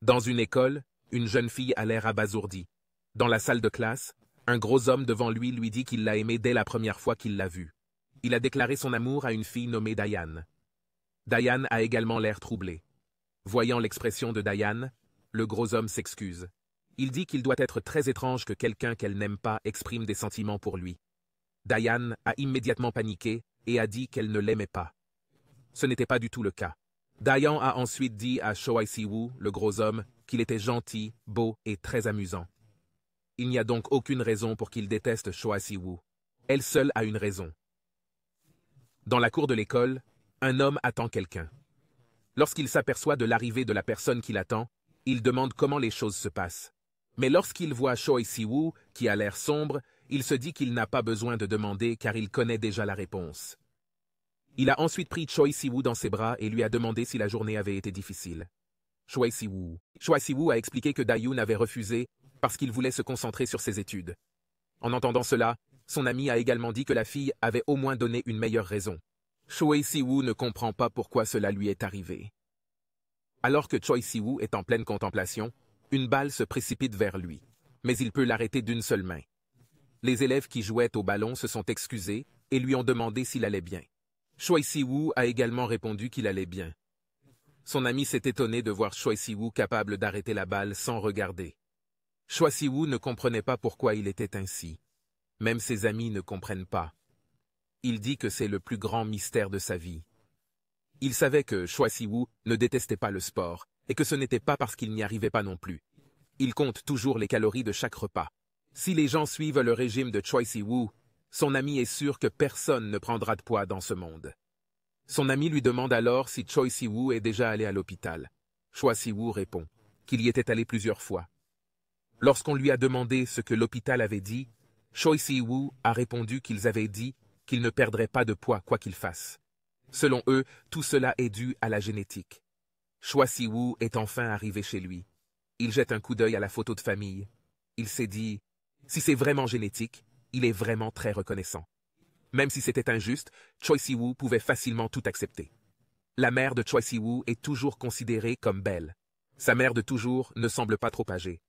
Dans une école, une jeune fille a l'air abasourdie. Dans la salle de classe, un gros homme devant lui dit qu'il l'a aimée dès la première fois qu'il l'a vue. Il a déclaré son amour à une fille nommée Diane. Diane a également l'air troublée. Voyant l'expression de Diane, le gros homme s'excuse. Il dit qu'il doit être très étrange que quelqu'un qu'elle n'aime pas exprime des sentiments pour lui. Diane a immédiatement paniqué et a dit qu'elle ne l'aimait pas. Ce n'était pas du tout le cas. Diane a ensuite dit à Choi Si-woo, le gros homme, qu'il était gentil, beau et très amusant. Il n'y a donc aucune raison pour qu'il déteste Choi Si-woo. Elle seule a une raison. Dans la cour de l'école, un homme attend quelqu'un. Lorsqu'il s'aperçoit de l'arrivée de la personne qu'il attend, il demande comment les choses se passent. Mais lorsqu'il voit Choi Si-woo, qui a l'air sombre, il se dit qu'il n'a pas besoin de demander car il connaît déjà la réponse. Il a ensuite pris Choi Si-woo dans ses bras et lui a demandé si la journée avait été difficile. Choi Si-woo a expliqué que Daeun avait refusé parce qu'il voulait se concentrer sur ses études. En entendant cela, son ami a également dit que la fille avait au moins donné une meilleure raison. Choi Si-woo ne comprend pas pourquoi cela lui est arrivé. Alors que Choi Si-woo est en pleine contemplation, une balle se précipite vers lui, mais il peut l'arrêter d'une seule main. Les élèves qui jouaient au ballon se sont excusés et lui ont demandé s'il allait bien. Choi Si-woo a également répondu qu'il allait bien. Son ami s'est étonné de voir Choi Si-woo capable d'arrêter la balle sans regarder. Choi Si-woo ne comprenait pas pourquoi il était ainsi. Même ses amis ne comprennent pas. Il dit que c'est le plus grand mystère de sa vie. Il savait que Choi Si-woo ne détestait pas le sport, et que ce n'était pas parce qu'il n'y arrivait pas non plus. Il compte toujours les calories de chaque repas. Si les gens suivent le régime de Choi Si-woo, son ami est sûr que personne ne prendra de poids dans ce monde. Son ami lui demande alors si Choi Si-woo est déjà allé à l'hôpital. Choi Si-woo répond qu'il y était allé plusieurs fois. Lorsqu'on lui a demandé ce que l'hôpital avait dit, Choi Si-woo a répondu qu'ils avaient dit qu'il ne perdrait pas de poids quoi qu'il fasse. Selon eux, tout cela est dû à la génétique. Choi Si-woo est enfin arrivé chez lui. Il jette un coup d'œil à la photo de famille. Il s'est dit, si c'est vraiment génétique, il est vraiment très reconnaissant. Même si c'était injuste, Choi Si-woo pouvait facilement tout accepter. La mère de Choi Si-woo est toujours considérée comme belle. Sa mère de toujours ne semble pas trop âgée.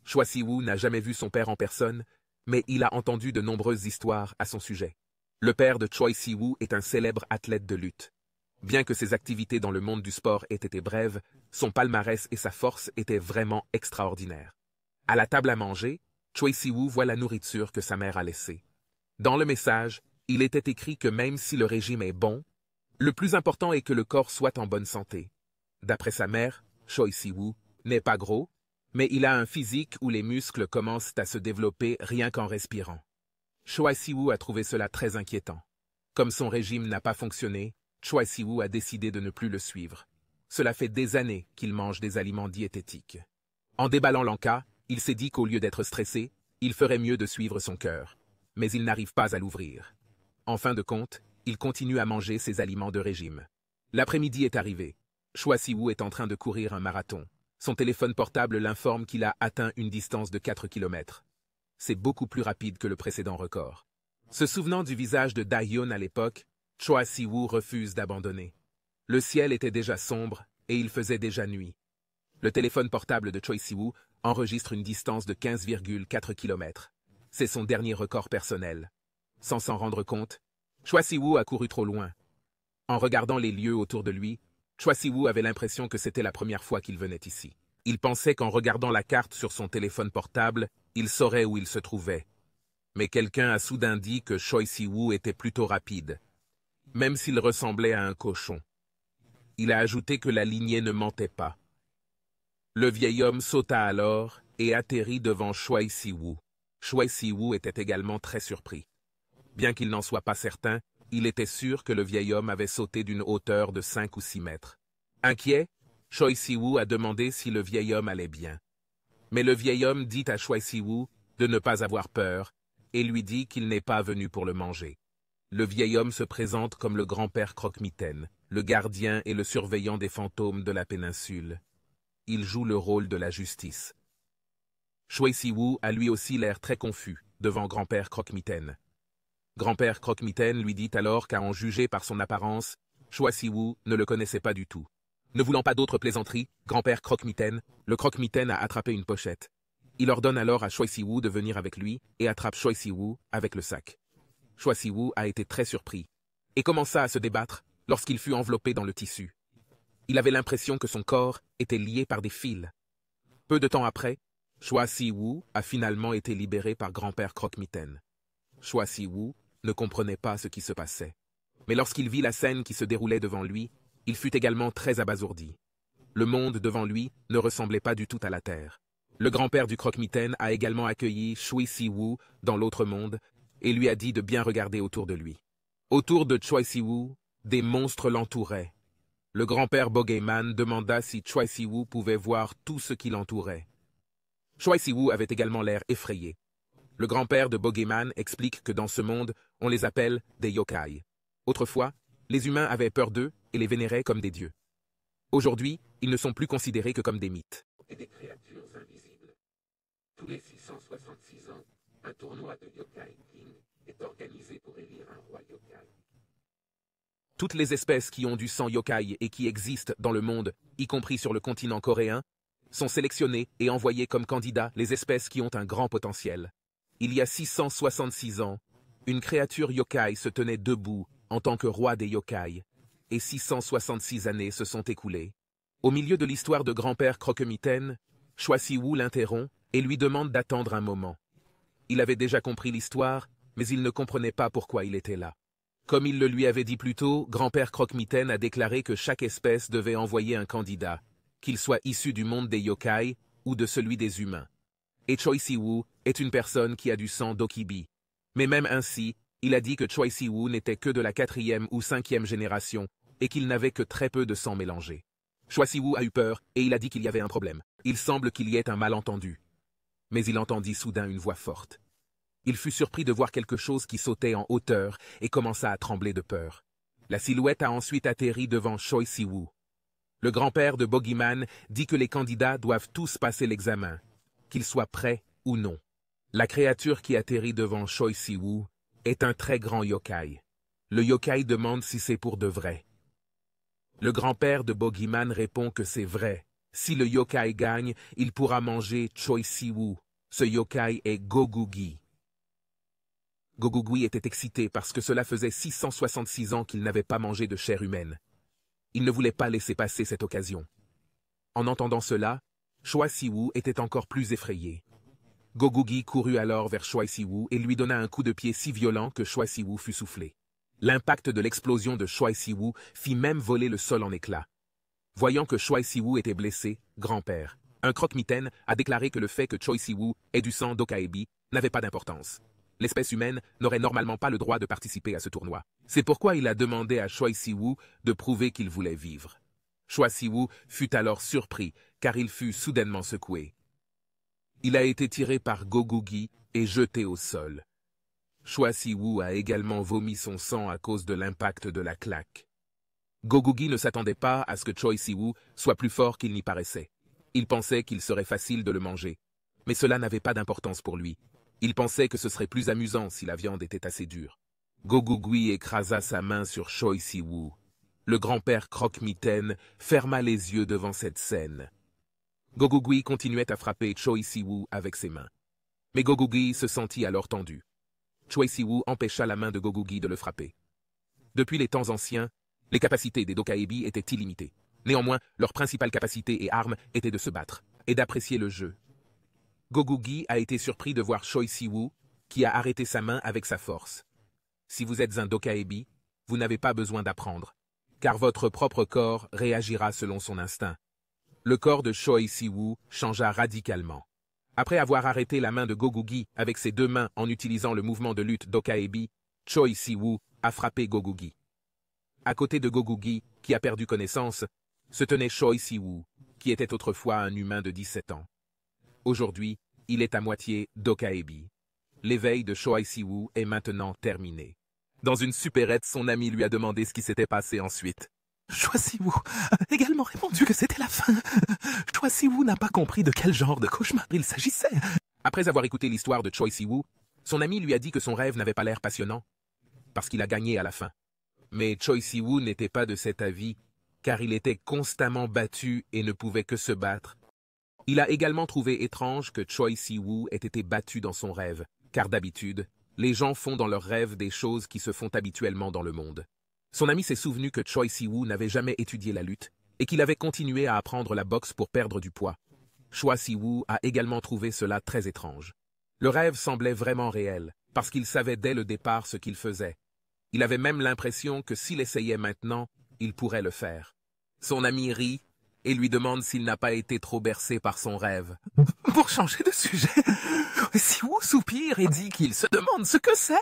Choi Si-woo n'a jamais vu son père en personne, mais il a entendu de nombreuses histoires à son sujet. Le père de Choi Si-woo est un célèbre athlète de lutte. Bien que ses activités dans le monde du sport aient été brèves, son palmarès et sa force étaient vraiment extraordinaires. À la table à manger, Choi Si-woo voit la nourriture que sa mère a laissée. Dans le message, il était écrit que même si le régime est bon, le plus important est que le corps soit en bonne santé. D'après sa mère, Choi Si-woo n'est pas gros, mais il a un physique où les muscles commencent à se développer rien qu'en respirant. Choi Si-woo a trouvé cela très inquiétant. Comme son régime n'a pas fonctionné, Choi Si-woo a décidé de ne plus le suivre. Cela fait des années qu'il mange des aliments diététiques. En déballant l'en-cas, il s'est dit qu'au lieu d'être stressé, il ferait mieux de suivre son cœur. Mais il n'arrive pas à l'ouvrir. En fin de compte, il continue à manger ses aliments de régime. L'après-midi est arrivé. Choi Si-woo est en train de courir un marathon. Son téléphone portable l'informe qu'il a atteint une distance de 4 km. C'est beaucoup plus rapide que le précédent record. Se souvenant du visage de Daeun à l'époque, Choi Si-woo refuse d'abandonner. Le ciel était déjà sombre et il faisait déjà nuit. Le téléphone portable de Choi Si-woo enregistre une distance de 15,4 km. C'est son dernier record personnel. Sans s'en rendre compte, Choi Si-woo a couru trop loin. En regardant les lieux autour de lui, Choi Si-woo avait l'impression que c'était la première fois qu'il venait ici. Il pensait qu'en regardant la carte sur son téléphone portable, il saurait où il se trouvait. Mais quelqu'un a soudain dit que Choi Si-woo était plutôt rapide, même s'il ressemblait à un cochon. Il a ajouté que la lignée ne mentait pas. Le vieil homme sauta alors et atterrit devant Choi Si-woo. Choi Si-woo était également très surpris. Bien qu'il n'en soit pas certain, il était sûr que le vieil homme avait sauté d'une hauteur de 5 ou 6 mètres. Inquiet, Choi Si-woo a demandé si le vieil homme allait bien. Mais le vieil homme dit à Choi Si-woo de ne pas avoir peur et lui dit qu'il n'est pas venu pour le manger. Le vieil homme se présente comme le grand-père Croque-Mitaine, le gardien et le surveillant des fantômes de la péninsule. Il joue le rôle de la justice. Choi Si-woo a lui aussi l'air très confus devant grand-père Croque-Mitaine. Grand-père Croque-Mitaine lui dit alors qu'à en juger par son apparence, Choi Si-woo ne le connaissait pas du tout. Ne voulant pas d'autres plaisanteries, grand-père Croque-Mitaine, le Croque-Mitaine a attrapé une pochette. Il ordonne alors à Choi Si-woo de venir avec lui et attrape Choi Si-woo avec le sac. Choi Si-woo a été très surpris et commença à se débattre lorsqu'il fut enveloppé dans le tissu. Il avait l'impression que son corps était lié par des fils. Peu de temps après, Choi Si-woo a finalement été libéré par grand-père Croque-Mitaine. Choi Si-woo ne comprenait pas ce qui se passait. Mais lorsqu'il vit la scène qui se déroulait devant lui, il fut également très abasourdi. Le monde devant lui ne ressemblait pas du tout à la Terre. Le grand-père du Croque-Mitaine a également accueilli Choi Si-woo dans l'autre monde et lui a dit de bien regarder autour de lui. Autour de Choi Si-woo, des monstres l'entouraient. Le grand-père Bogeyman demanda si Choi Si-woo pouvait voir tout ce qui l'entourait. Choi Si-woo avait également l'air effrayé. Le grand-père de Bogeyman explique que dans ce monde, on les appelle des yokai. Autrefois, les humains avaient peur d'eux et les vénéraient comme des dieux. Aujourd'hui, ils ne sont plus considérés que comme des mythes. Et des créatures invisibles. Tous les 666 ans, un tournoi de Yokai King est organisé pour élire un roi yokai. Toutes les espèces qui ont du sang yokai et qui existent dans le monde, y compris sur le continent coréen, sont sélectionnées et envoyées comme candidats les espèces qui ont un grand potentiel. Il y a 666 ans, une créature yokai se tenait debout en tant que roi des yokai, et 666 années se sont écoulées. Au milieu de l'histoire de grand-père Croque-Mitaine, Choi Si-woo l'interrompt et lui demande d'attendre un moment. Il avait déjà compris l'histoire, mais il ne comprenait pas pourquoi il était là. Comme il le lui avait dit plus tôt, grand-père Croque-Mitaine a déclaré que chaque espèce devait envoyer un candidat, qu'il soit issu du monde des yokai ou de celui des humains. Et Choi Si-woo est une personne qui a du sang d'Okibi. Mais même ainsi, il a dit que Choi Si-woo n'était que de la 4e ou 5e génération et qu'il n'avait que très peu de sang mélangé. Choi Si-woo a eu peur et il a dit qu'il y avait un problème. Il semble qu'il y ait un malentendu. Mais il entendit soudain une voix forte. Il fut surpris de voir quelque chose qui sautait en hauteur et commença à trembler de peur. La silhouette a ensuite atterri devant Choi Si-woo. Le grand-père de Bogeyman dit que les candidats doivent tous passer l'examen, qu'ils soient prêts ou non. La créature qui atterrit devant Choi Si-woo est un très grand yokai. Le yokai demande si c'est pour de vrai. Le grand-père de Bogeyman répond que c'est vrai. Si le yokai gagne, il pourra manger Choi Si-woo. Ce yokai est Gogugi. Gogugi était excité parce que cela faisait 666 ans qu'il n'avait pas mangé de chair humaine. Il ne voulait pas laisser passer cette occasion. En entendant cela, Choi Si-woo était encore plus effrayé. Gogugi courut alors vers Choi Si-woo et lui donna un coup de pied si violent que Choi Si-woo fut soufflé. L'impact de l'explosion de Choi Si-woo fit même voler le sol en éclats. Voyant que Choi Si-woo était blessé, grand-père, un croque-mitaine a déclaré que le fait que Choi Si-woo ait du sang d'Okaebi n'avait pas d'importance. L'espèce humaine n'aurait normalement pas le droit de participer à ce tournoi. C'est pourquoi il a demandé à Choi Si-woo de prouver qu'il voulait vivre. Choi Si-woo fut alors surpris, car il fut soudainement secoué. Il a été tiré par Gogugi et jeté au sol. Choi Si-woo a également vomi son sang à cause de l'impact de la claque. Gogugi ne s'attendait pas à ce que Choi Si-woo soit plus fort qu'il n'y paraissait. Il pensait qu'il serait facile de le manger. Mais cela n'avait pas d'importance pour lui. Il pensait que ce serait plus amusant si la viande était assez dure. Gogugi écrasa sa main sur Choi Si-woo. Le grand-père Croque-Mitaine ferma les yeux devant cette scène. Gogugi continuait à frapper Choi Si-woo avec ses mains. Mais Gogugi se sentit alors tendu. Choi Si-woo empêcha la main de Gogugi de le frapper. Depuis les temps anciens, les capacités des Dokaebi étaient illimitées. Néanmoins, leur principale capacité et arme était de se battre et d'apprécier le jeu. Gogugi a été surpris de voir Choi Si-woo, qui a arrêté sa main avec sa force. Si vous êtes un Dokaebi, vous n'avez pas besoin d'apprendre, car votre propre corps réagira selon son instinct. Le corps de Choi Si-woo changea radicalement. Après avoir arrêté la main de Gogugi avec ses deux mains en utilisant le mouvement de lutte d'Okaebi, Choi Si-woo a frappé Gogugi. À côté de Gogugi, qui a perdu connaissance, se tenait Choi Si-woo, qui était autrefois un humain de 17 ans. Aujourd'hui, il est à moitié Dokaebi. L'éveil de Choi Si-woo est maintenant terminé. Dans une supérette, son ami lui a demandé ce qui s'était passé ensuite. Choi Si-woo a également répondu que c'était la fin. Choi Si-woo n'a pas compris de quel genre de cauchemar il s'agissait. Après avoir écouté l'histoire de Choi Si-woo, son ami lui a dit que son rêve n'avait pas l'air passionnant, parce qu'il a gagné à la fin. Mais Choi Si-woo n'était pas de cet avis. car il était constamment battu et ne pouvait que se battre. Il a également trouvé étrange que Choi Si-woo ait été battu dans son rêve, car d'habitude, les gens font dans leurs rêves des choses qui se font habituellement dans le monde. Son ami s'est souvenu que Choi Si-woo n'avait jamais étudié la lutte et qu'il avait continué à apprendre la boxe pour perdre du poids. Choi Si-woo a également trouvé cela très étrange. Le rêve semblait vraiment réel, parce qu'il savait dès le départ ce qu'il faisait. Il avait même l'impression que s'il essayait maintenant, il pourrait le faire. Son ami rit et lui demande s'il n'a pas été trop bercé par son rêve. Pour changer de sujet, Si-woo soupire et dit qu'il se demande ce que c'est.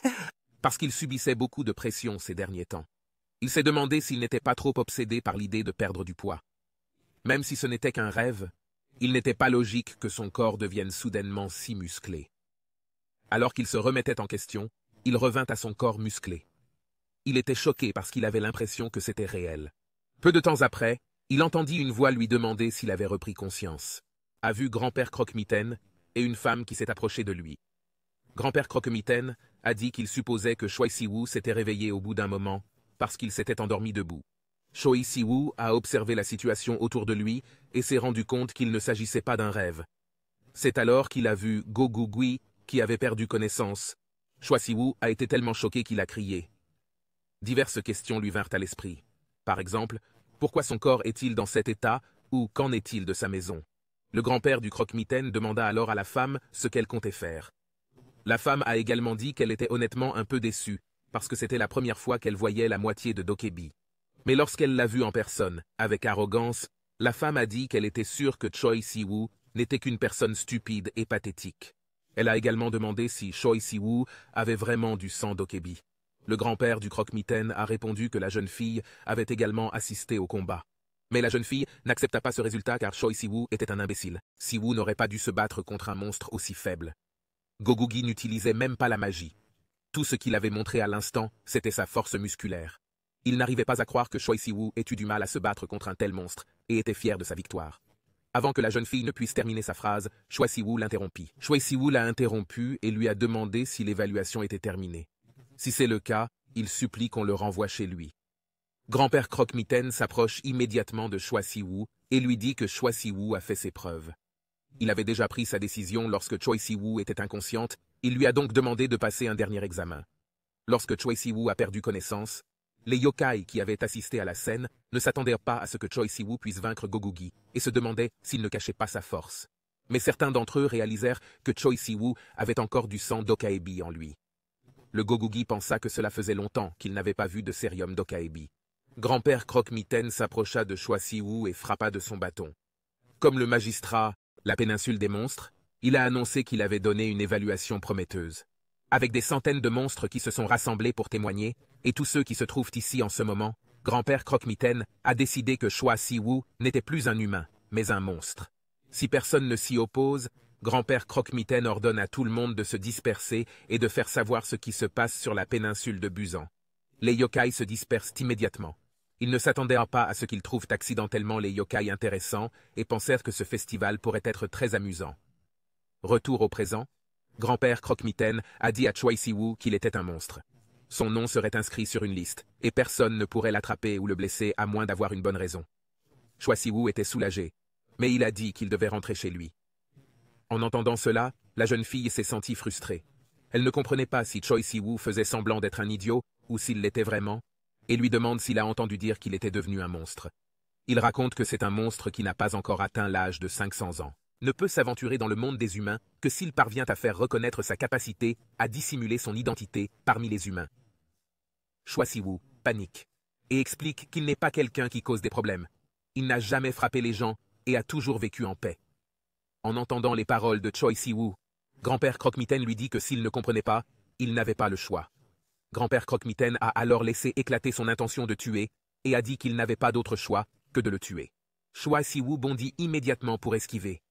Parce qu'il subissait beaucoup de pression ces derniers temps. Il s'est demandé s'il n'était pas trop obsédé par l'idée de perdre du poids. Même si ce n'était qu'un rêve, il n'était pas logique que son corps devienne soudainement si musclé. Alors qu'il se remettait en question, il revint à son corps musclé. Il était choqué parce qu'il avait l'impression que c'était réel. Peu de temps après, il entendit une voix lui demander s'il avait repris conscience. A vu grand-père Croque-Mitaine et une femme qui s'est approchée de lui. Grand-père Croque-Mitaine a dit qu'il supposait que Choi Si-woo s'était réveillé au bout d'un moment parce qu'il s'était endormi debout. Choi Si-woo a observé la situation autour de lui et s'est rendu compte qu'il ne s'agissait pas d'un rêve. C'est alors qu'il a vu Go-Gu-Gui qui avait perdu connaissance. Choi Si-woo a été tellement choqué qu'il a crié. Diverses questions lui vinrent à l'esprit. Par exemple, pourquoi son corps est-il dans cet état ou qu'en est-il de sa maison? Le grand-père du croque-mitaine demanda alors à la femme ce qu'elle comptait faire. La femme a également dit qu'elle était honnêtement un peu déçue, parce que c'était la première fois qu'elle voyait la moitié de Dokebi. Mais lorsqu'elle l'a vu en personne, avec arrogance, la femme a dit qu'elle était sûre que Choi Si-woo n'était qu'une personne stupide et pathétique. Elle a également demandé si Choi Si-woo avait vraiment du sang Dokebi. Le grand-père du croque-mitaine a répondu que la jeune fille avait également assisté au combat. Mais la jeune fille n'accepta pas ce résultat car Choi Si-woo était un imbécile. Si-woo n'aurait pas dû se battre contre un monstre aussi faible. Go-Gu-Gui n'utilisait même pas la magie. Tout ce qu'il avait montré à l'instant, c'était sa force musculaire. Il n'arrivait pas à croire que Choi Si-woo ait eu du mal à se battre contre un tel monstre, et était fier de sa victoire. Avant que la jeune fille ne puisse terminer sa phrase, Choi Si-woo l'interrompit. Choi Si-woo l'a interrompu et lui a demandé si l'évaluation était terminée. Si c'est le cas, il supplie qu'on le renvoie chez lui. Grand-père Croque-Mitaine s'approche immédiatement de Choi Si-woo et lui dit que Choi Si-woo a fait ses preuves. Il avait déjà pris sa décision lorsque Choi Si-woo était inconsciente, il lui a donc demandé de passer un dernier examen. Lorsque Choi Si-woo a perdu connaissance, les yokai qui avaient assisté à la scène ne s'attendaient pas à ce que Choi Si-woo puisse vaincre Go-Gu-Gui et se demandaient s'il ne cachait pas sa force. Mais certains d'entre eux réalisèrent que Choi Si-woo avait encore du sang d'Okaebi en lui. Le Go-Gu-Gui pensa que cela faisait longtemps qu'il n'avait pas vu de sérium d'Okaebi. Grand-père Croque-Mitaine s'approcha de Choi Si-woo et frappa de son bâton. Comme le magistrat, la péninsule des monstres, il a annoncé qu'il avait donné une évaluation prometteuse. Avec des centaines de monstres qui se sont rassemblés pour témoigner, et tous ceux qui se trouvent ici en ce moment, grand-père Croque-Mitaine a décidé que Choi Si-woo n'était plus un humain, mais un monstre. Si personne ne s'y oppose, grand-père Croque-Mitaine ordonne à tout le monde de se disperser et de faire savoir ce qui se passe sur la péninsule de Busan. Les yokai se dispersent immédiatement. Ils ne s'attendaient pas à ce qu'ils trouvent accidentellement les yokai intéressants et pensèrent que ce festival pourrait être très amusant. Retour au présent, grand-père Croque-Mitaine a dit à Choi Si-woo qu'il était un monstre. Son nom serait inscrit sur une liste, et personne ne pourrait l'attraper ou le blesser à moins d'avoir une bonne raison. Choi Si-woo était soulagé, mais il a dit qu'il devait rentrer chez lui. En entendant cela, la jeune fille s'est sentie frustrée. Elle ne comprenait pas si Choi Si-woo faisait semblant d'être un idiot ou s'il l'était vraiment, et lui demande s'il a entendu dire qu'il était devenu un monstre. Il raconte que c'est un monstre qui n'a pas encore atteint l'âge de 500 ans. Ne peut s'aventurer dans le monde des humains que s'il parvient à faire reconnaître sa capacité à dissimuler son identité parmi les humains. Choi Si-woo panique et explique qu'il n'est pas quelqu'un qui cause des problèmes. Il n'a jamais frappé les gens et a toujours vécu en paix. En entendant les paroles de Choi Si-woo, grand-père Croque-Mitaine lui dit que s'il ne comprenait pas, il n'avait pas le choix. Grand-père Croque-Mitaine a alors laissé éclater son intention de tuer et a dit qu'il n'avait pas d'autre choix que de le tuer. Choi Si-woo bondit immédiatement pour esquiver.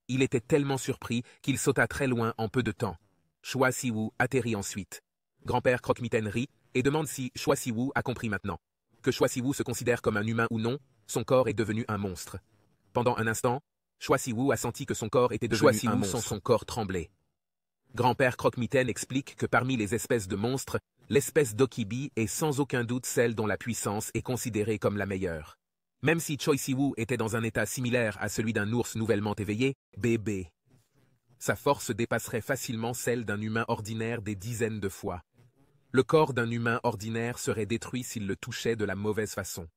Il était tellement surpris qu'il sauta très loin en peu de temps. Choi Si-woo atterrit ensuite. Grand-père Croque-Mitaine rit et demande si Choi Si-woo a compris maintenant. Que Choi Si-woo se considère comme un humain ou non, son corps est devenu un monstre. Pendant un instant, Choi Si-woo a senti que son corps était devenu un monstre. Son corps tremblait. Grand-père Croque-Mitaine explique que parmi les espèces de monstres, l'espèce d'Okibi est sans aucun doute celle dont la puissance est considérée comme la meilleure. Même si Choi Si-woo était dans un état similaire à celui d'un ours nouvellement éveillé, bébé, sa force dépasserait facilement celle d'un humain ordinaire des dizaines de fois. Le corps d'un humain ordinaire serait détruit s'il le touchait de la mauvaise façon.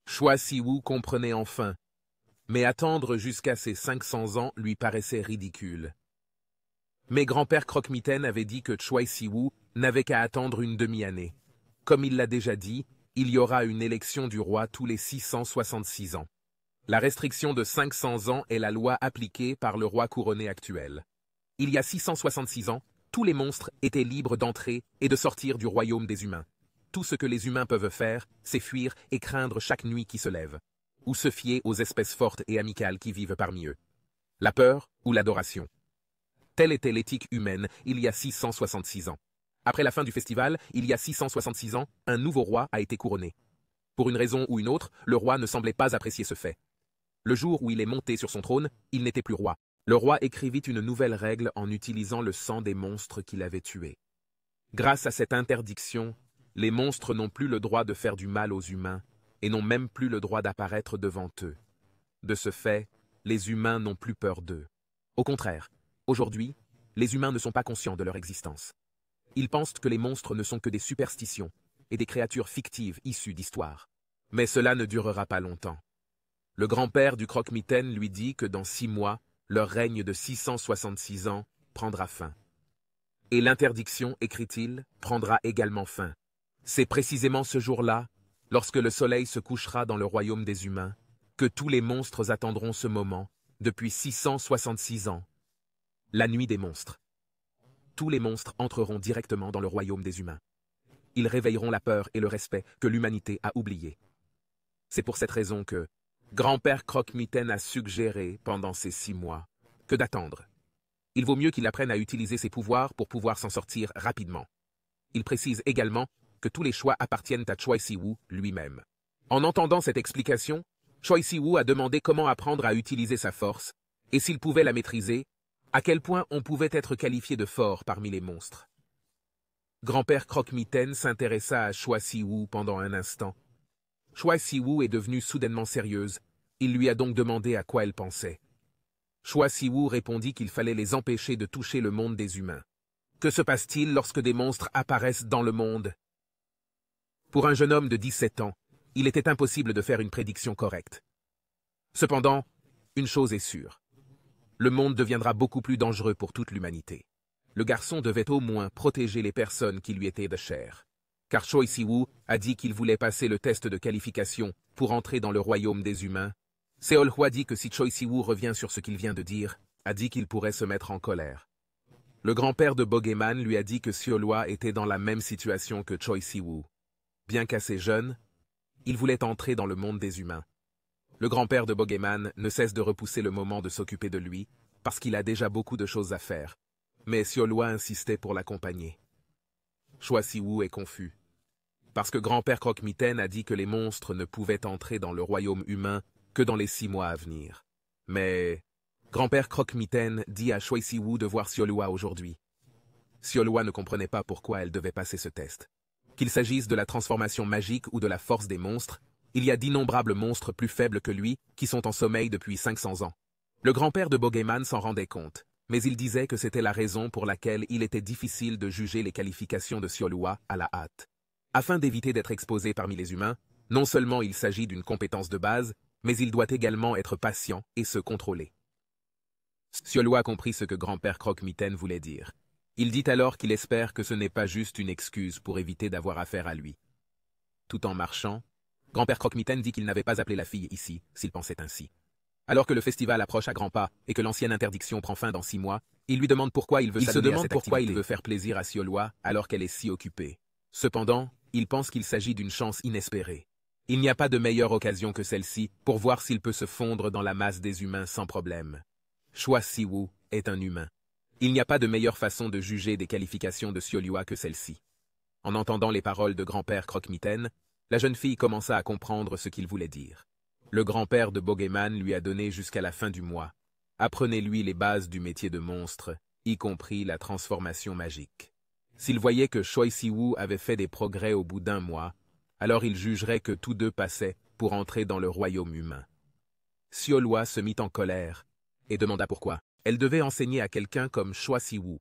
Choi Si-woo comprenait enfin, mais attendre jusqu'à ses 500 ans lui paraissait ridicule. Mais grand-père Croque-Mitaine avait dit que Choi Si-woo n'avait qu'à attendre une demi-année. Comme il l'a déjà dit, il y aura une élection du roi tous les 666 ans. La restriction de 500 ans est la loi appliquée par le roi couronné actuel. Il y a 666 ans, tous les monstres étaient libres d'entrer et de sortir du royaume des humains. Tout ce que les humains peuvent faire, c'est fuir et craindre chaque nuit qui se lève, ou se fier aux espèces fortes et amicales qui vivent parmi eux. La peur ou l'adoration. Telle était l'éthique humaine il y a 666 ans. Après la fin du festival, il y a 666 ans, un nouveau roi a été couronné. Pour une raison ou une autre, le roi ne semblait pas apprécier ce fait. Le jour où il est monté sur son trône, il n'était plus roi. Le roi écrivit une nouvelle règle en utilisant le sang des monstres qu'il avait tués. Grâce à cette interdiction, les monstres n'ont plus le droit de faire du mal aux humains et n'ont même plus le droit d'apparaître devant eux. De ce fait, les humains n'ont plus peur d'eux. Au contraire, aujourd'hui, les humains ne sont pas conscients de leur existence. Ils pensent que les monstres ne sont que des superstitions et des créatures fictives issues d'histoires. Mais cela ne durera pas longtemps. Le grand-père du Croque-Mitaine lui dit que dans 6 mois, leur règne de 666 ans prendra fin. Et l'interdiction, écrit-il, prendra également fin. C'est précisément ce jour-là, lorsque le soleil se couchera dans le royaume des humains, que tous les monstres attendront ce moment, depuis 666 ans. La nuit des monstres. Tous les monstres entreront directement dans le royaume des humains. Ils réveilleront la peur et le respect que l'humanité a oubliés. C'est pour cette raison que grand-père Croque-Mitaine a suggéré, pendant ces 6 mois, que d'attendre. Il vaut mieux qu'il apprenne à utiliser ses pouvoirs pour pouvoir s'en sortir rapidement. Il précise également que tous les choix appartiennent à Choi Si-woo lui-même. En entendant cette explication, Choi Si-woo a demandé comment apprendre à utiliser sa force, et s'il pouvait la maîtriser, à quel point on pouvait être qualifié de fort parmi les monstres. Grand-père Croque-Mitaine s'intéressa à Choi Si-woo pendant un instant. Choi Si-woo est devenue soudainement sérieuse. Il lui a donc demandé à quoi elle pensait. Choi Si-woo répondit qu'il fallait les empêcher de toucher le monde des humains. Que se passe-t-il lorsque des monstres apparaissent dans le monde? Pour un jeune homme de 17 ans, il était impossible de faire une prédiction correcte. Cependant, une chose est sûre. Le monde deviendra beaucoup plus dangereux pour toute l'humanité. Le garçon devait au moins protéger les personnes qui lui étaient de chair. Car Choi Si-woo a dit qu'il voulait passer le test de qualification pour entrer dans le royaume des humains. Seol-hwa dit que si Choi Si-woo revient sur ce qu'il vient de dire, a dit qu'il pourrait se mettre en colère. Le grand-père de Bogeyman lui a dit que Seol-hwa était dans la même situation que Choi Si-woo. Bien qu'assez jeune, il voulait entrer dans le monde des humains. Le grand-père de Bogeyman ne cesse de repousser le moment de s'occuper de lui, parce qu'il a déjà beaucoup de choses à faire. Mais Seol-hwa insistait pour l'accompagner. Choi Si-woo est confus. Parce que grand-père Croque-Mitaine a dit que les monstres ne pouvaient entrer dans le royaume humain que dans les 6 mois à venir. Mais grand-père Croque-Mitaine dit à Choi Si-woo de voir Seol-hwa aujourd'hui. Seol-hwa ne comprenait pas pourquoi elle devait passer ce test. Qu'il s'agisse de la transformation magique ou de la force des monstres, il y a d'innombrables monstres plus faibles que lui qui sont en sommeil depuis 500 ans. Le grand-père de Bogeyman s'en rendait compte, mais il disait que c'était la raison pour laquelle il était difficile de juger les qualifications de Seol-hwa à la hâte. Afin d'éviter d'être exposé parmi les humains, non seulement il s'agit d'une compétence de base, mais il doit également être patient et se contrôler. Seol-hwa comprit ce que grand-père Croque-Mitaine voulait dire. Il dit alors qu'il espère que ce n'est pas juste une excuse pour éviter d'avoir affaire à lui. Tout en marchant, grand-père Croque-Mitaine dit qu'il n'avait pas appelé la fille ici, s'il pensait ainsi. Alors que le festival approche à grands pas et que l'ancienne interdiction prend fin dans 6 mois, il lui demande pourquoi il veut s'adonner à cette activité. Il veut faire plaisir à Seol-hwa alors qu'elle est si occupée. Cependant, il pense qu'il s'agit d'une chance inespérée. Il n'y a pas de meilleure occasion que celle-ci pour voir s'il peut se fondre dans la masse des humains sans problème. Choi Si-woo est un humain. Il n'y a pas de meilleure façon de juger des qualifications de Seol-hwa que celle-ci. En entendant les paroles de grand-père Croque-Mitaine, la jeune fille commença à comprendre ce qu'il voulait dire. Le grand-père de Bogeyman lui a donné jusqu'à la fin du mois. Apprenez-lui les bases du métier de monstre, y compris la transformation magique. S'il voyait que Choi Si-woo avait fait des progrès au bout d'1 mois, alors il jugerait que tous deux passaient pour entrer dans le royaume humain. Xiaolhua se mit en colère et demanda pourquoi. Elle devait enseigner à quelqu'un comme Choi Si-Woo.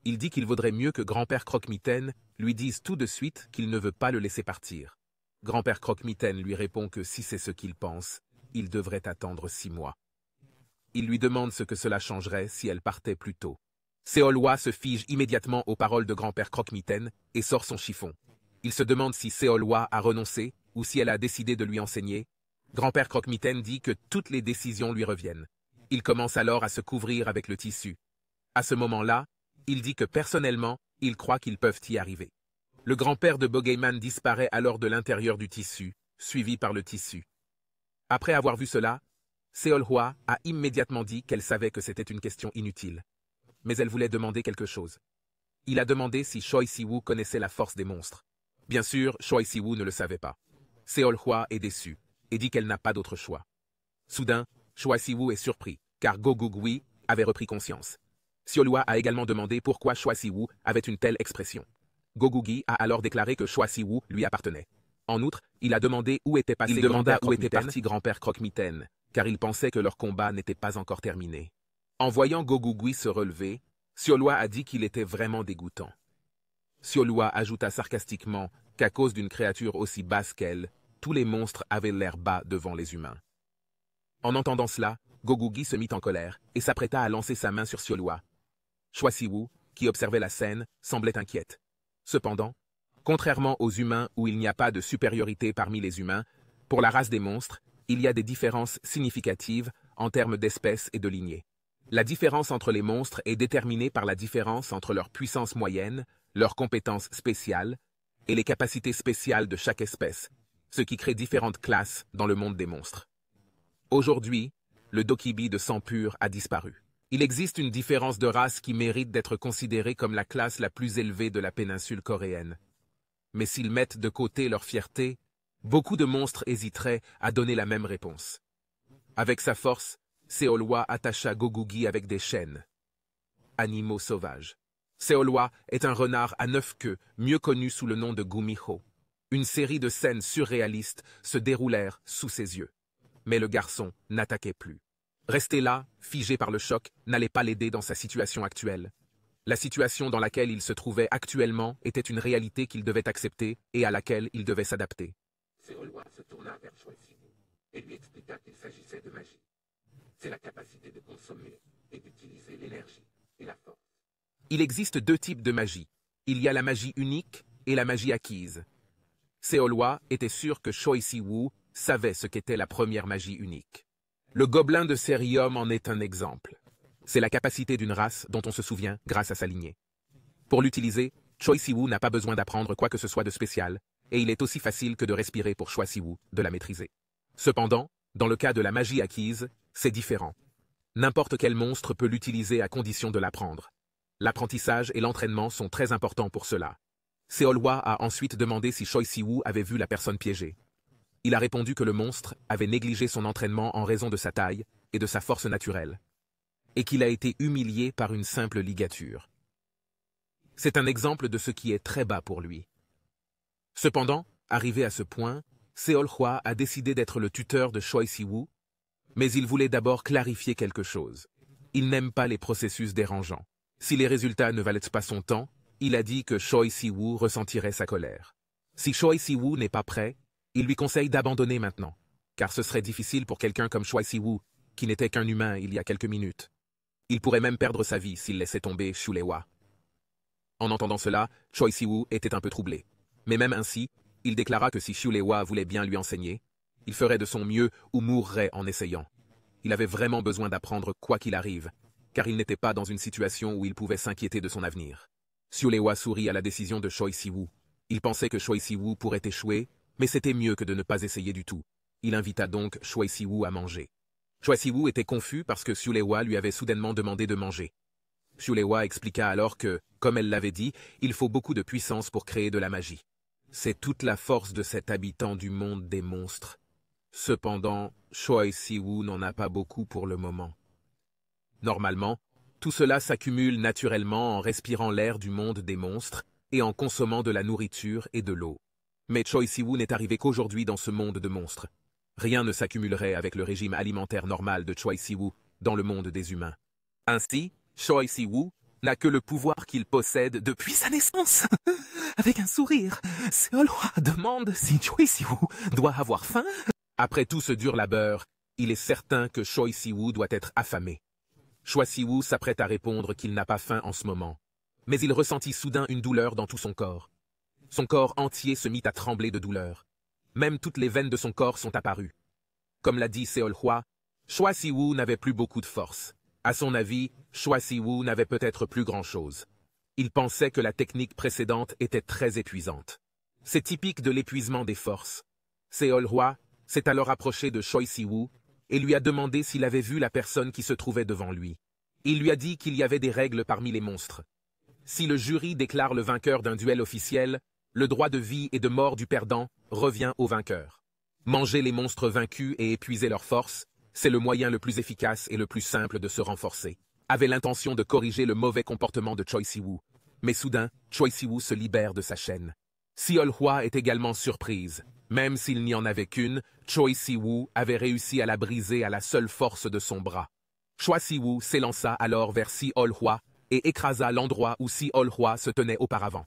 Il dit qu'il vaudrait mieux que grand-père Croque-Mitaine lui dise tout de suite qu'il ne veut pas le laisser partir. Grand-père Croque-Mitaine lui répond que si c'est ce qu'il pense, il devrait attendre 6 mois. Il lui demande ce que cela changerait si elle partait plus tôt. Xiaolhua se fige immédiatement aux paroles de grand-père Croque-Mitaine et sort son chiffon. Il se demande si Xiaolhua a renoncé ou si elle a décidé de lui enseigner. Grand-père Croque-Mitaine dit que toutes les décisions lui reviennent. Il commence alors à se couvrir avec le tissu. À ce moment-là, il dit que personnellement, il croit qu'ils peuvent y arriver. Le grand-père de Bogeyman disparaît alors de l'intérieur du tissu, suivi par le tissu. Après avoir vu cela, Xiaolhua a immédiatement dit qu'elle savait que c'était une question inutile. Mais elle voulait demander quelque chose. Il a demandé si Choi Si-Woo connaissait la force des monstres. Bien sûr, Choi Si-Woo ne le savait pas. Xiaolhua est déçue et dit qu'elle n'a pas d'autre choix. Soudain, Choi Si-Woo est surpris, car Go Gui avait repris conscience. Xiaolhua a également demandé pourquoi Choi Si-Woo avait une telle expression. Go Gui a alors déclaré que Choi Si-Woo lui appartenait. En outre, il a demandé où était passé parti grand-père Croque-Mitaine, car il pensait que leur combat n'était pas encore terminé. En voyant Go Gui se relever, Xiaolhua a dit qu'il était vraiment dégoûtant. Xiaolhua ajouta sarcastiquement qu'à cause d'une créature aussi basse qu'elle, tous les monstres avaient l'air bas devant les humains. En entendant cela, Go Gui se mit en colère et s'apprêta à lancer sa main sur Xiaolhua. Choi Si-Woo, qui observait la scène, semblait inquiète. Cependant, contrairement aux humains où il n'y a pas de supériorité parmi les humains, pour la race des monstres, il y a des différences significatives en termes d'espèces et de lignées. La différence entre les monstres est déterminée par la différence entre leur puissance moyenne, leurs compétences spéciales et les capacités spéciales de chaque espèce, ce qui crée différentes classes dans le monde des monstres. Aujourd'hui, le Dokibi de sang pur a disparu. Il existe une différence de race qui mérite d'être considérée comme la classe la plus élevée de la péninsule coréenne. Mais s'ils mettent de côté leur fierté, beaucoup de monstres hésiteraient à donner la même réponse. Avec sa force, Xiaolhua attacha Go Gui avec des chaînes. Animaux sauvages. Xiaolhua est un renard à 9 queues, mieux connu sous le nom de Gumiho. Une série de scènes surréalistes se déroulèrent sous ses yeux. Mais le garçon n'attaquait plus. Rester là, figé par le choc, n'allait pas l'aider dans sa situation actuelle. La situation dans laquelle il se trouvait actuellement était une réalité qu'il devait accepter et à laquelle il devait s'adapter. Xiaolhua se tourna vers Choi Si-Woo et lui expliqua qu'il s'agissait de magie. C'est la capacité de consommer et d'utiliser l'énergie et la force. Il existe 2 types de magie. Il y a la magie unique et la magie acquise. Xiaolhua était sûr que Choi Si-Woo savait ce qu'était la première magie unique. Le gobelin de Cerium en est un exemple. C'est la capacité d'une race dont on se souvient grâce à sa lignée. Pour l'utiliser, Choi Si-Woo n'a pas besoin d'apprendre quoi que ce soit de spécial, et il est aussi facile que de respirer pour Choi Si-Woo de la maîtriser. Cependant, dans le cas de la magie acquise, c'est différent. N'importe quel monstre peut l'utiliser à condition de l'apprendre. L'apprentissage et l'entraînement sont très importants pour cela. Xiaolhua a ensuite demandé si Choi Si-Woo avait vu la personne piégée. Il a répondu que le monstre avait négligé son entraînement en raison de sa taille et de sa force naturelle, et qu'il a été humilié par une simple ligature. C'est un exemple de ce qui est très bas pour lui. Cependant, arrivé à ce point, Xiaolhua a décidé d'être le tuteur de Choi Si-Woo, mais il voulait d'abord clarifier quelque chose. Il n'aime pas les processus dérangeants. Si les résultats ne valaient pas son temps, il a dit que Choi Si-Woo ressentirait sa colère. Si Choi Si-Woo n'est pas prêt, il lui conseille d'abandonner maintenant, car ce serait difficile pour quelqu'un comme Choi Si-Woo, qui n'était qu'un humain il y a quelques minutes. Il pourrait même perdre sa vie s'il laissait tomber Xiaolhua. En entendant cela, Choi Si-Woo était un peu troublé. Mais même ainsi, il déclara que si Xiaolhua voulait bien lui enseigner, il ferait de son mieux ou mourrait en essayant. Il avait vraiment besoin d'apprendre quoi qu'il arrive, car il n'était pas dans une situation où il pouvait s'inquiéter de son avenir. Xiaolhua sourit à la décision de Choi Si-Woo. Il pensait que Choi Si-Woo pourrait échouer, mais c'était mieux que de ne pas essayer du tout. Il invita donc Choi Si-Woo à manger. Choi Si-Woo était confus parce que Xiaolhua lui avait soudainement demandé de manger. Xiaolhua expliqua alors que, comme elle l'avait dit, il faut beaucoup de puissance pour créer de la magie. C'est toute la force de cet habitant du monde des monstres. Cependant, Choi Si-Woo n'en a pas beaucoup pour le moment. Normalement, tout cela s'accumule naturellement en respirant l'air du monde des monstres et en consommant de la nourriture et de l'eau. Mais Choi Si-woo n'est arrivé qu'aujourd'hui dans ce monde de monstres. Rien ne s'accumulerait avec le régime alimentaire normal de Choi Si-woo dans le monde des humains. Ainsi, Choi Si-woo n'a que le pouvoir qu'il possède depuis sa naissance. Avec un sourire, Seol-hwa demande si Choi Si-woo doit avoir faim. Après tout ce dur labeur, il est certain que Choi Si-woo doit être affamé. Choi Si-woo s'apprête à répondre qu'il n'a pas faim en ce moment. Mais il ressentit soudain une douleur dans tout son corps. Son corps entier se mit à trembler de douleur. Même toutes les veines de son corps sont apparues. Comme l'a dit Seol-hwa, Choi Si-woo n'avait plus beaucoup de force. À son avis, Choi Si-woo n'avait peut-être plus grand-chose. Il pensait que la technique précédente était très épuisante. C'est typique de l'épuisement des forces. Seol-hwa s'est alors approché de Choi Si-woo et lui a demandé s'il avait vu la personne qui se trouvait devant lui. Il lui a dit qu'il y avait des règles parmi les monstres. Si le jury déclare le vainqueur d'un duel officiel, le droit de vie et de mort du perdant revient au vainqueur. Manger les monstres vaincus et épuiser leurs forces, c'est le moyen le plus efficace et le plus simple de se renforcer. Avait l'intention de corriger le mauvais comportement de Choi Si-woo. Mais soudain, Choi Si-woo se libère de sa chaîne. Seol-hwa est également surprise. Même s'il n'y en avait qu'une, Choi Si-woo avait réussi à la briser à la seule force de son bras. Choi Si-woo s'élança alors vers Seol-hwa et écrasa l'endroit où Seol-hwa se tenait auparavant.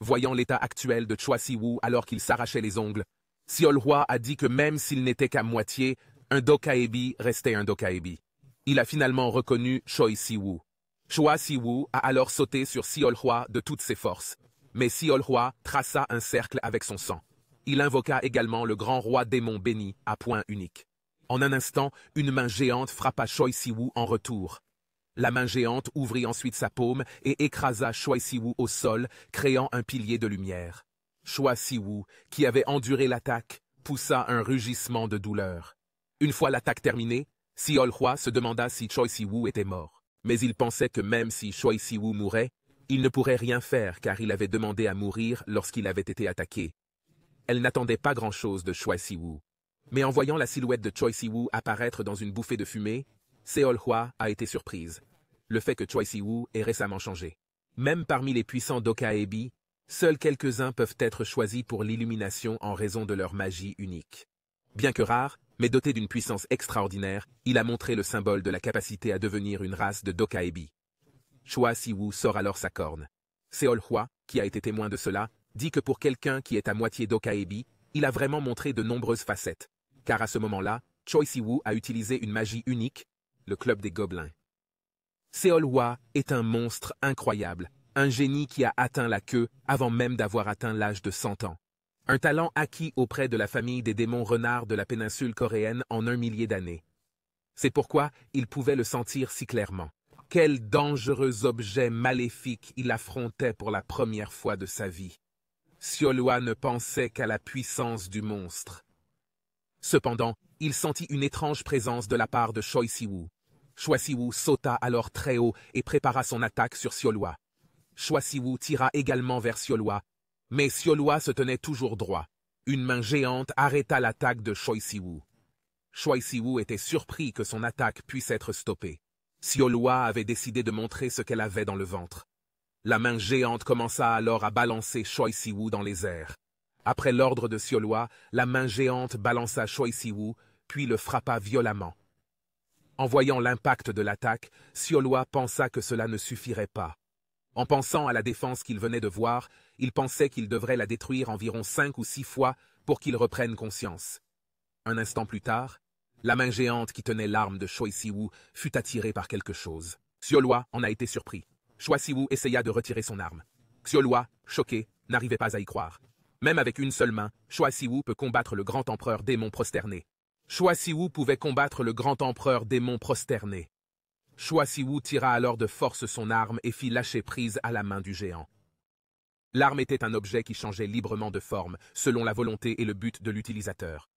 Voyant l'état actuel de Choi Si-woo alors qu'il s'arrachait les ongles, Seol-hwa a dit que même s'il n'était qu'à moitié, un Dokaebi restait un Dokaebi. Il a finalement reconnu Choi Si-woo. Choi Si-woo a alors sauté sur Seol-hwa de toutes ses forces. Mais Seol-hwa traça un cercle avec son sang. Il invoqua également le grand roi démon béni à point unique. En un instant, une main géante frappa Choi Si-woo en retour. La main géante ouvrit ensuite sa paume et écrasa Choi Si-woo au sol, créant un pilier de lumière. Choi Si-woo, qui avait enduré l'attaque, poussa un rugissement de douleur. Une fois l'attaque terminée, Seol-hwa se demanda si Choi Si-woo était mort. Mais il pensait que même si Choi Si-woo mourait, il ne pourrait rien faire car il avait demandé à mourir lorsqu'il avait été attaqué. Elle n'attendait pas grand-chose de Choi Si-woo. Mais en voyant la silhouette de Choi Si-woo apparaître dans une bouffée de fumée, Seol-hwa a été surprise. Le fait que Choi Si-woo ait récemment changé. Même parmi les puissants Dokaebi, seuls quelques-uns peuvent être choisis pour l'illumination en raison de leur magie unique. Bien que rare, mais doté d'une puissance extraordinaire, il a montré le symbole de la capacité à devenir une race de Dokaebi. Choi Si-woo sort alors sa corne. Seol-hwa, qui a été témoin de cela, dit que pour quelqu'un qui est à moitié Dokaebi, il a vraiment montré de nombreuses facettes. Car à ce moment-là, Choi Si-woo a utilisé une magie unique, le club des gobelins. Seol-hwa est un monstre incroyable, un génie qui a atteint la queue avant même d'avoir atteint l'âge de 100 ans. Un talent acquis auprès de la famille des démons renards de la péninsule coréenne en 1 millier d'années. C'est pourquoi il pouvait le sentir si clairement. Quel dangereux objet maléfique il affrontait pour la première fois de sa vie. Seol-hwa ne pensait qu'à la puissance du monstre. Cependant, il sentit une étrange présence de la part de Choi Si-woo. Choi Si-woo sauta alors très haut et prépara son attaque sur Seol-hwa. Choi Si-woo tira également vers Seol-hwa, mais Seol-hwa se tenait toujours droit. Une main géante arrêta l'attaque de Choi Si-woo. Choi Si-woo était surpris que son attaque puisse être stoppée. Seol-hwa avait décidé de montrer ce qu'elle avait dans le ventre. La main géante commença alors à balancer Choi Si-woo dans les airs. Après l'ordre de Seol-hwa, la main géante balança Choi Si-woo, puis le frappa violemment. En voyant l'impact de l'attaque, Seol-hwa pensa que cela ne suffirait pas. En pensant à la défense qu'il venait de voir, il pensait qu'il devrait la détruire environ 5 ou 6 fois pour qu'il reprenne conscience. Un instant plus tard, la main géante qui tenait l'arme de Choi Si-woo fut attirée par quelque chose. Seol-hwa en a été surpris. Choi Si-woo essaya de retirer son arme. Seol-hwa, choqué, n'arrivait pas à y croire. Même avec une seule main, Choi Si-woo peut combattre le grand empereur démon prosterné. Choi Si-woo pouvait combattre le grand empereur démon prosterné. Choi Si-woo tira alors de force son arme et fit lâcher prise à la main du géant. L'arme était un objet qui changeait librement de forme, selon la volonté et le but de l'utilisateur.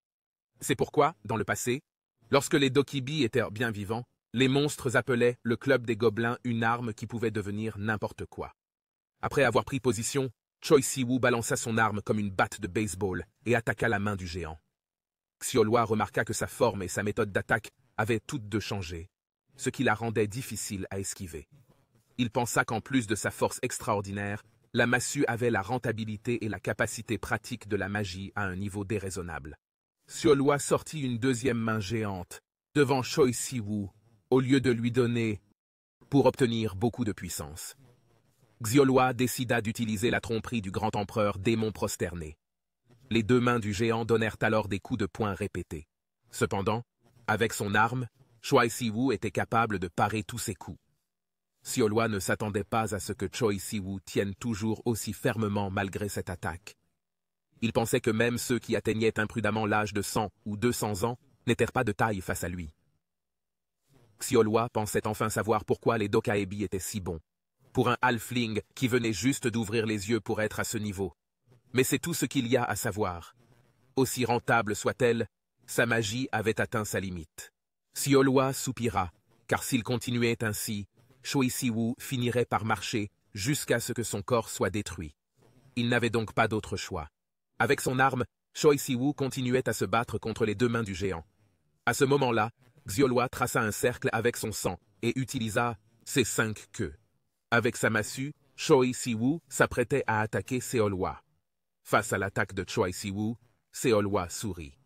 C'est pourquoi, dans le passé, lorsque les Dokibi étaient bien vivants, les monstres appelaient le club des gobelins une arme qui pouvait devenir n'importe quoi. Après avoir pris position, Choi Si-woo balança son arme comme une batte de baseball et attaqua la main du géant. Seol-hwa remarqua que sa forme et sa méthode d'attaque avaient toutes deux changé, ce qui la rendait difficile à esquiver. Il pensa qu'en plus de sa force extraordinaire, La massue avait la rentabilité et la capacité pratique de la magie à un niveau déraisonnable. Xiaolhua sortit une deuxième main géante, devant Choi Si-woo, au lieu de lui donner pour obtenir beaucoup de puissance. Xiaolhua décida d'utiliser la tromperie du grand empereur démon prosterné. Les deux mains du géant donnèrent alors des coups de poing répétés. Cependant, avec son arme, Choi Si-woo était capable de parer tous ses coups. Xiaolhua ne s'attendait pas à ce que Choi Si-woo tienne toujours aussi fermement malgré cette attaque. Il pensait que même ceux qui atteignaient imprudemment l'âge de 100 ou 200 ans n'étaient pas de taille face à lui. Xiaolhua pensait enfin savoir pourquoi les Dokaebi étaient si bons. Pour un halfling qui venait juste d'ouvrir les yeux pour être à ce niveau. Mais c'est tout ce qu'il y a à savoir. Aussi rentable soit-elle, sa magie avait atteint sa limite. Xiaolhua soupira, car s'il continuait ainsi, Choi Si-woo finirait par marcher jusqu'à ce que son corps soit détruit. Il n'avait donc pas d'autre choix. Avec son arme, Choi Si-woo continuait à se battre contre les deux mains du géant. À ce moment-là, Xiaolhua traça un cercle avec son sang et utilisa ses 5 queues. Avec sa massue, Choi Si-woo s'apprêtait à attaquer Xiaolhua. Face à l'attaque de Choi Si-woo, Xiaolhua sourit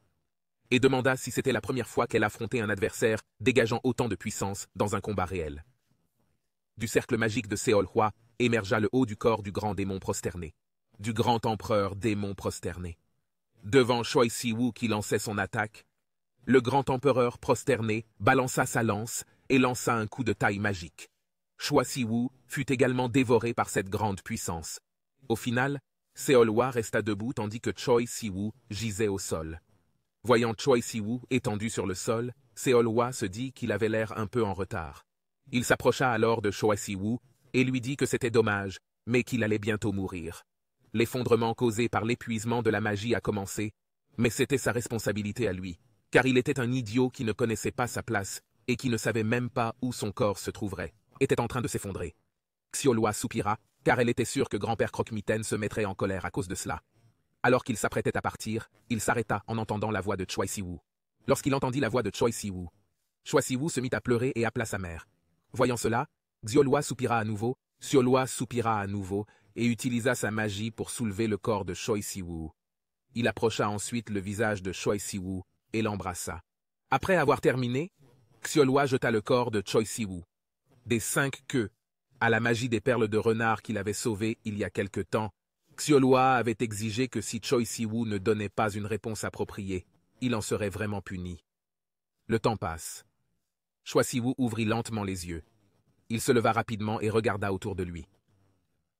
et demanda si c'était la première fois qu'elle affrontait un adversaire dégageant autant de puissance dans un combat réel. Du cercle magique de Xiaolhua émergea le haut du corps du grand démon prosterné, du grand empereur démon prosterné. Devant Choi Si-woo qui lançait son attaque, le grand empereur prosterné balança sa lance et lança un coup de taille magique. Choi Si-woo fut également dévoré par cette grande puissance. Au final, Xiaolhua resta debout tandis que Choi Si-woo gisait au sol. Voyant Choi Si-woo étendu sur le sol, Xiaolhua se dit qu'il avait l'air un peu en retard. Il s'approcha alors de Choi Si-woo et lui dit que c'était dommage, mais qu'il allait bientôt mourir. L'effondrement causé par l'épuisement de la magie a commencé, mais c'était sa responsabilité à lui, car il était un idiot qui ne connaissait pas sa place et qui ne savait même pas où son corps se trouverait, était en train de s'effondrer. Xiaolhua soupira, car elle était sûre que grand-père Croque-Mitaine se mettrait en colère à cause de cela. Alors qu'il s'apprêtait à partir, il s'arrêta en entendant la voix de Choi Si-woo. Lorsqu'il entendit la voix de Choi Si-woo, Choi Si-woo se mit à pleurer et appela sa mère. Voyant cela, Xiaolhua soupira à nouveau et utilisa sa magie pour soulever le corps de Choi Si-woo. Il approcha ensuite le visage de Choi Si-woo et l'embrassa. Après avoir terminé, Xiaolhua jeta le corps de Choi Si-woo. Des 5 queues, à la magie des perles de renard qu'il avait sauvées il y a quelque temps, Xiaolhua avait exigé que si Choi Si-woo ne donnait pas une réponse appropriée, il en serait vraiment puni. Le temps passe. Choi Si-woo ouvrit lentement les yeux. Il se leva rapidement et regarda autour de lui.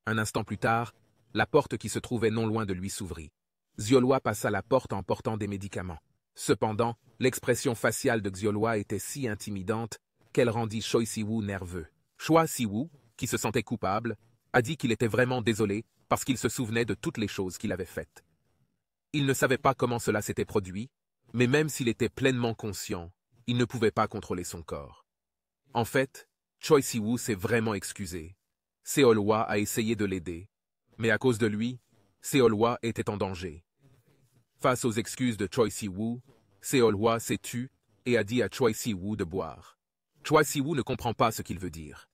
Un instant plus tard, la porte qui se trouvait non loin de lui s'ouvrit. Xiaolhua passa la porte en portant des médicaments. Cependant, l'expression faciale de Xiaolhua était si intimidante qu'elle rendit Choi Si-woo nerveux. Choi Si-woo, qui se sentait coupable, a dit qu'il était vraiment désolé parce qu'il se souvenait de toutes les choses qu'il avait faites. Il ne savait pas comment cela s'était produit, mais même s'il était pleinement conscient, il ne pouvait pas contrôler son corps. En fait, Choi Si-woo s'est vraiment excusé. Xiaolhua a essayé de l'aider, mais à cause de lui, Xiaolhua était en danger. Face aux excuses de Choi Si-woo, Xiaolhua s'est tu et a dit à Choi Si-woo de boire. Choi Si-woo ne comprend pas ce qu'il veut dire.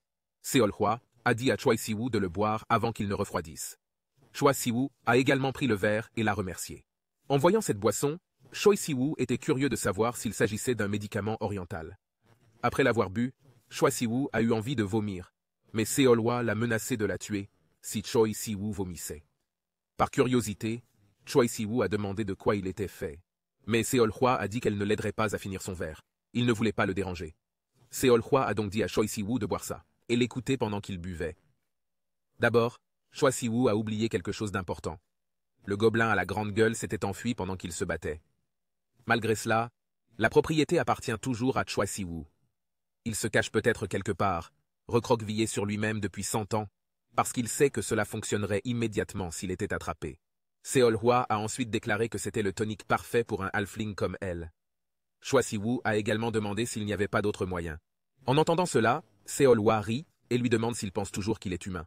Xiaolhua a dit à Choi Si-woo de le boire avant qu'il ne refroidisse. Choi Si-woo a également pris le verre et l'a remercié. En voyant cette boisson, Choi Si-woo était curieux de savoir s'il s'agissait d'un médicament oriental. Après l'avoir bu, Choi Si-woo a eu envie de vomir, mais Xiaolhua l'a menacé de la tuer si Choi Si-woo vomissait. Par curiosité, Choi Si-woo a demandé de quoi il était fait, mais Xiaolhua a dit qu'elle ne l'aiderait pas à finir son verre. Il ne voulait pas le déranger. Xiaolhua a donc dit à Choi Si-woo de boire ça, et l'écouter pendant qu'il buvait. D'abord, Choi Si-woo a oublié quelque chose d'important. Le gobelin à la grande gueule s'était enfui pendant qu'il se battait. Malgré cela, la propriété appartient toujours à Choi Si-woo. Il se cache peut-être quelque part, recroquevillé sur lui-même depuis 100 ans, parce qu'il sait que cela fonctionnerait immédiatement s'il était attrapé. Xiaolhua a ensuite déclaré que c'était le tonique parfait pour un halfling comme elle. Choi Si-woo a également demandé s'il n'y avait pas d'autre moyen. En entendant cela, Xiaolhua rit et lui demande s'il pense toujours qu'il est humain.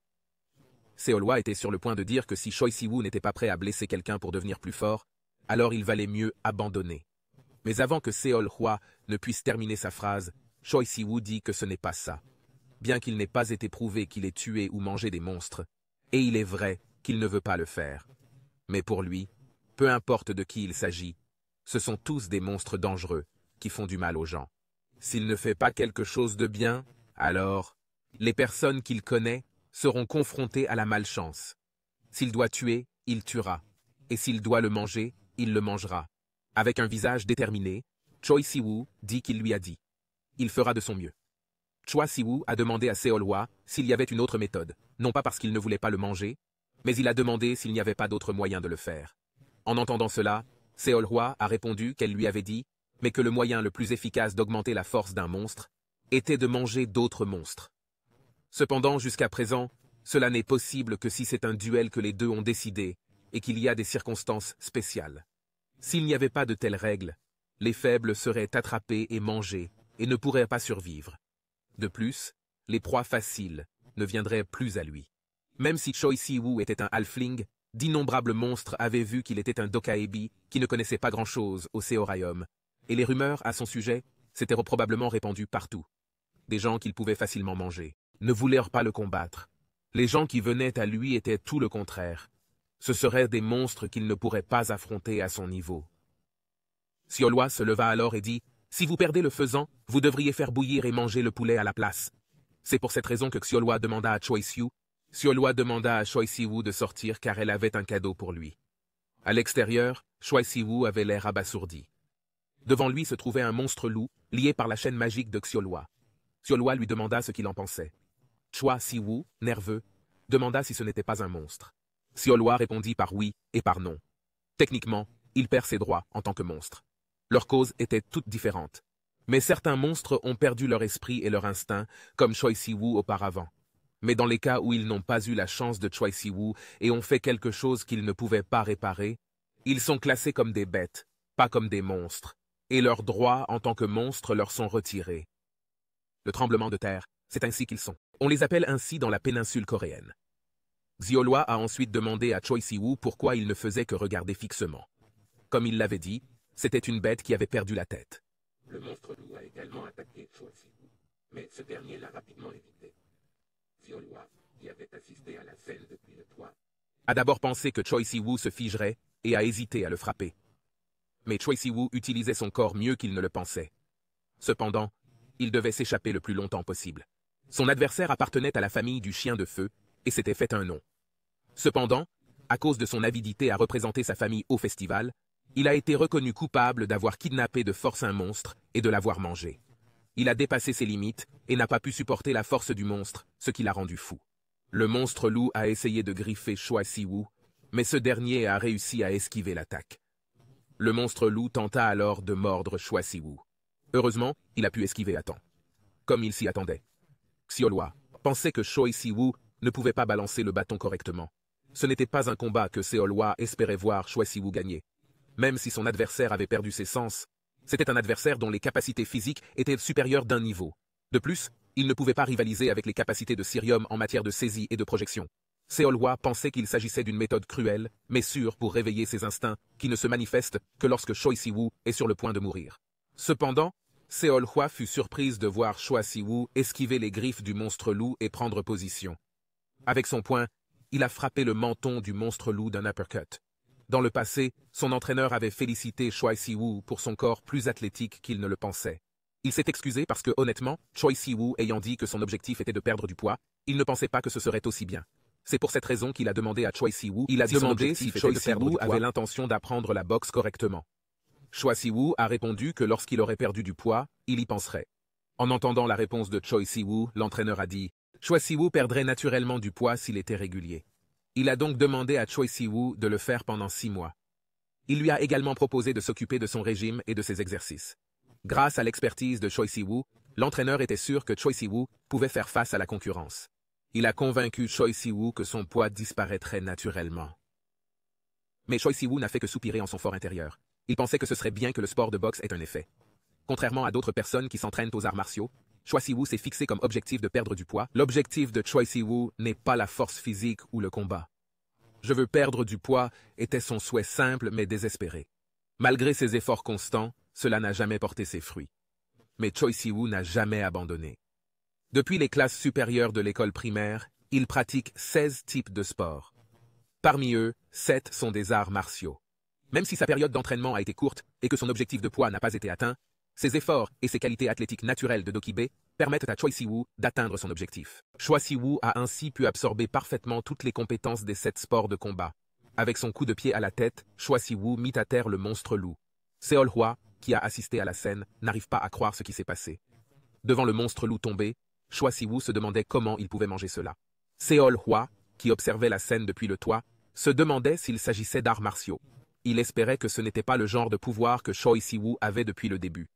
Xiaolhua était sur le point de dire que si Choi Si-woo n'était pas prêt à blesser quelqu'un pour devenir plus fort, alors il valait mieux abandonner. Mais avant que Xiaolhua ne puisse terminer sa phrase, Choi Si-woo dit que ce n'est pas ça. Bien qu'il n'ait pas été prouvé qu'il ait tué ou mangé des monstres, Et il est vrai qu'il ne veut pas le faire. Mais pour lui, peu importe de qui il s'agit, ce sont tous des monstres dangereux qui font du mal aux gens. S'il ne fait pas quelque chose de bien, alors, les personnes qu'il connaît seront confrontées à la malchance. S'il doit tuer, il tuera. Et s'il doit le manger, il le mangera. Avec un visage déterminé, Choi Si-woo dit qu'il lui a dit. Il fera de son mieux. Choi Si-woo a demandé à Seol-hwa s'il y avait une autre méthode, non pas parce qu'il ne voulait pas le manger, mais il a demandé s'il n'y avait pas d'autre moyen de le faire. En entendant cela, Seol-hwa a répondu qu'elle lui avait dit, mais que le moyen le plus efficace d'augmenter la force d'un monstre était de manger d'autres monstres. Cependant, jusqu'à présent, cela n'est possible que si c'est un duel que les deux ont décidé et qu'il y a des circonstances spéciales. S'il n'y avait pas de telles règles, les faibles seraient attrapés et mangés et ne pourraient pas survivre. De plus, les proies faciles ne viendraient plus à lui. Même si Choi Si-woo était un halfling, d'innombrables monstres avaient vu qu'il était un Dokaebi qui ne connaissait pas grand-chose au Seoraium, et les rumeurs à son sujet s'étaient probablement répandues partout. Des gens qu'il pouvait facilement manger ne voulaient pas le combattre. Les gens qui venaient à lui étaient tout le contraire. Ce seraient des monstres qu'il ne pourrait pas affronter à son niveau. Seol-hwa se leva alors et dit « Si vous perdez le faisan, vous devriez faire bouillir et manger le poulet à la place. » C'est pour cette raison que Seol-hwa demanda à Choi Si-woo de sortir car elle avait un cadeau pour lui. À l'extérieur, Choi Si-woo avait l'air abasourdi. Devant lui se trouvait un monstre loup, lié par la chaîne magique de Seol-hwa. Seol-hwa lui demanda ce qu'il en pensait. Choi Si-woo, nerveux, demanda si ce n'était pas un monstre. Seol-hwa répondit par oui et par non. Techniquement, il perd ses droits en tant que monstre. Leurs causes étaient toutes différentes. Mais certains monstres ont perdu leur esprit et leur instinct, comme Choi Si-woo auparavant. Mais dans les cas où ils n'ont pas eu la chance de Choi Si-woo et ont fait quelque chose qu'ils ne pouvaient pas réparer, ils sont classés comme des bêtes, pas comme des monstres, et leurs droits en tant que monstres leur sont retirés. Le tremblement de terre, c'est ainsi qu'ils sont. On les appelle ainsi dans la péninsule coréenne. Seol-hwa a ensuite demandé à Choi Si-woo pourquoi il ne faisait que regarder fixement. Comme il l'avait dit, c'était une bête qui avait perdu la tête. Le monstre loup a également attaqué Choi Si-woo, mais ce dernier l'a rapidement évité. Seol-hwa, qui avait assisté à la scène depuis le toit, A d'abord pensé que Choi Si-woo se figerait et a hésité à le frapper. Mais Choi Si-woo utilisait son corps mieux qu'il ne le pensait. Cependant, il devait s'échapper le plus longtemps possible. Son adversaire appartenait à la famille du chien de feu et s'était fait un nom. Cependant, à cause de son avidité à représenter sa famille au festival, il a été reconnu coupable d'avoir kidnappé de force un monstre et de l'avoir mangé. Il a dépassé ses limites et n'a pas pu supporter la force du monstre, ce qui l'a rendu fou. Le monstre loup a essayé de griffer Choi Si-woo, mais ce dernier a réussi à esquiver l'attaque. Le monstre loup tenta alors de mordre Choi Si-woo. Heureusement, il a pu esquiver à temps. Comme il s'y attendait. Seol-hwa pensait que Choi Si-woo ne pouvait pas balancer le bâton correctement. Ce n'était pas un combat que Seol-hwa espérait voir Choi Si-woo gagner. Même si son adversaire avait perdu ses sens, c'était un adversaire dont les capacités physiques étaient supérieures d'un niveau. De plus, il ne pouvait pas rivaliser avec les capacités de Sirium en matière de saisie et de projection. Seol-hwa pensait qu'il s'agissait d'une méthode cruelle, mais sûre pour réveiller ses instincts, qui ne se manifestent que lorsque Choi Si-woo est sur le point de mourir. Cependant, Seol-hwa fut surprise de voir Choi Si-woo esquiver les griffes du monstre loup et prendre position. Avec son poing, il a frappé le menton du monstre loup d'un uppercut. Dans le passé, son entraîneur avait félicité Choi Si-woo pour son corps plus athlétique qu'il ne le pensait. Il s'est excusé parce que, honnêtement, Choi Si-woo ayant dit que son objectif était de perdre du poids, il ne pensait pas que ce serait aussi bien. C'est pour cette raison qu'il a demandé à Choi Si-woo si Choi Si-woo avait l'intention d'apprendre la boxe correctement. Choi Si-woo a répondu que lorsqu'il aurait perdu du poids, il y penserait. En entendant la réponse de Choi Si-woo, l'entraîneur a dit « Choi Si-woo perdrait naturellement du poids s'il était régulier ». Il a donc demandé à Choi Si-woo de le faire pendant 6 mois. Il lui a également proposé de s'occuper de son régime et de ses exercices. Grâce à l'expertise de Choi Si-woo, l'entraîneur était sûr que Choi Si-woo pouvait faire face à la concurrence. Il a convaincu Choi Si-woo que son poids disparaîtrait naturellement. Mais Choi Si-woo n'a fait que soupirer en son fort intérieur. Il pensait que ce serait bien que le sport de boxe ait un effet. Contrairement à d'autres personnes qui s'entraînent aux arts martiaux, Choi Si-woo s'est fixé comme objectif de perdre du poids. L'objectif de Choi Si-woo n'est pas la force physique ou le combat. Je veux perdre du poids était son souhait simple mais désespéré. Malgré ses efforts constants, cela n'a jamais porté ses fruits. Mais Choi Si-woo n'a jamais abandonné. Depuis les classes supérieures de l'école primaire, Il pratique 16 types de sports. Parmi eux, 7 sont des arts martiaux. Même si sa période d'entraînement a été courte et que son objectif de poids n'a pas été atteint, ses efforts et ses qualités athlétiques naturelles de Dokibe permettent à Choi Si-woo d'atteindre son objectif. Choi Si-woo a ainsi pu absorber parfaitement toutes les compétences des 7 sports de combat. Avec son coup de pied à la tête, Choi Si-woo mit à terre le monstre loup. Seol-hwa, qui a assisté à la scène, n'arrive pas à croire ce qui s'est passé. Devant le monstre loup tombé, Choi Si-woo se demandait comment il pouvait manger cela. Seol-hwa, qui observait la scène depuis le toit, se demandait s'il s'agissait d'arts martiaux. Il espérait que ce n'était pas le genre de pouvoir que Choi Si-woo avait depuis le début.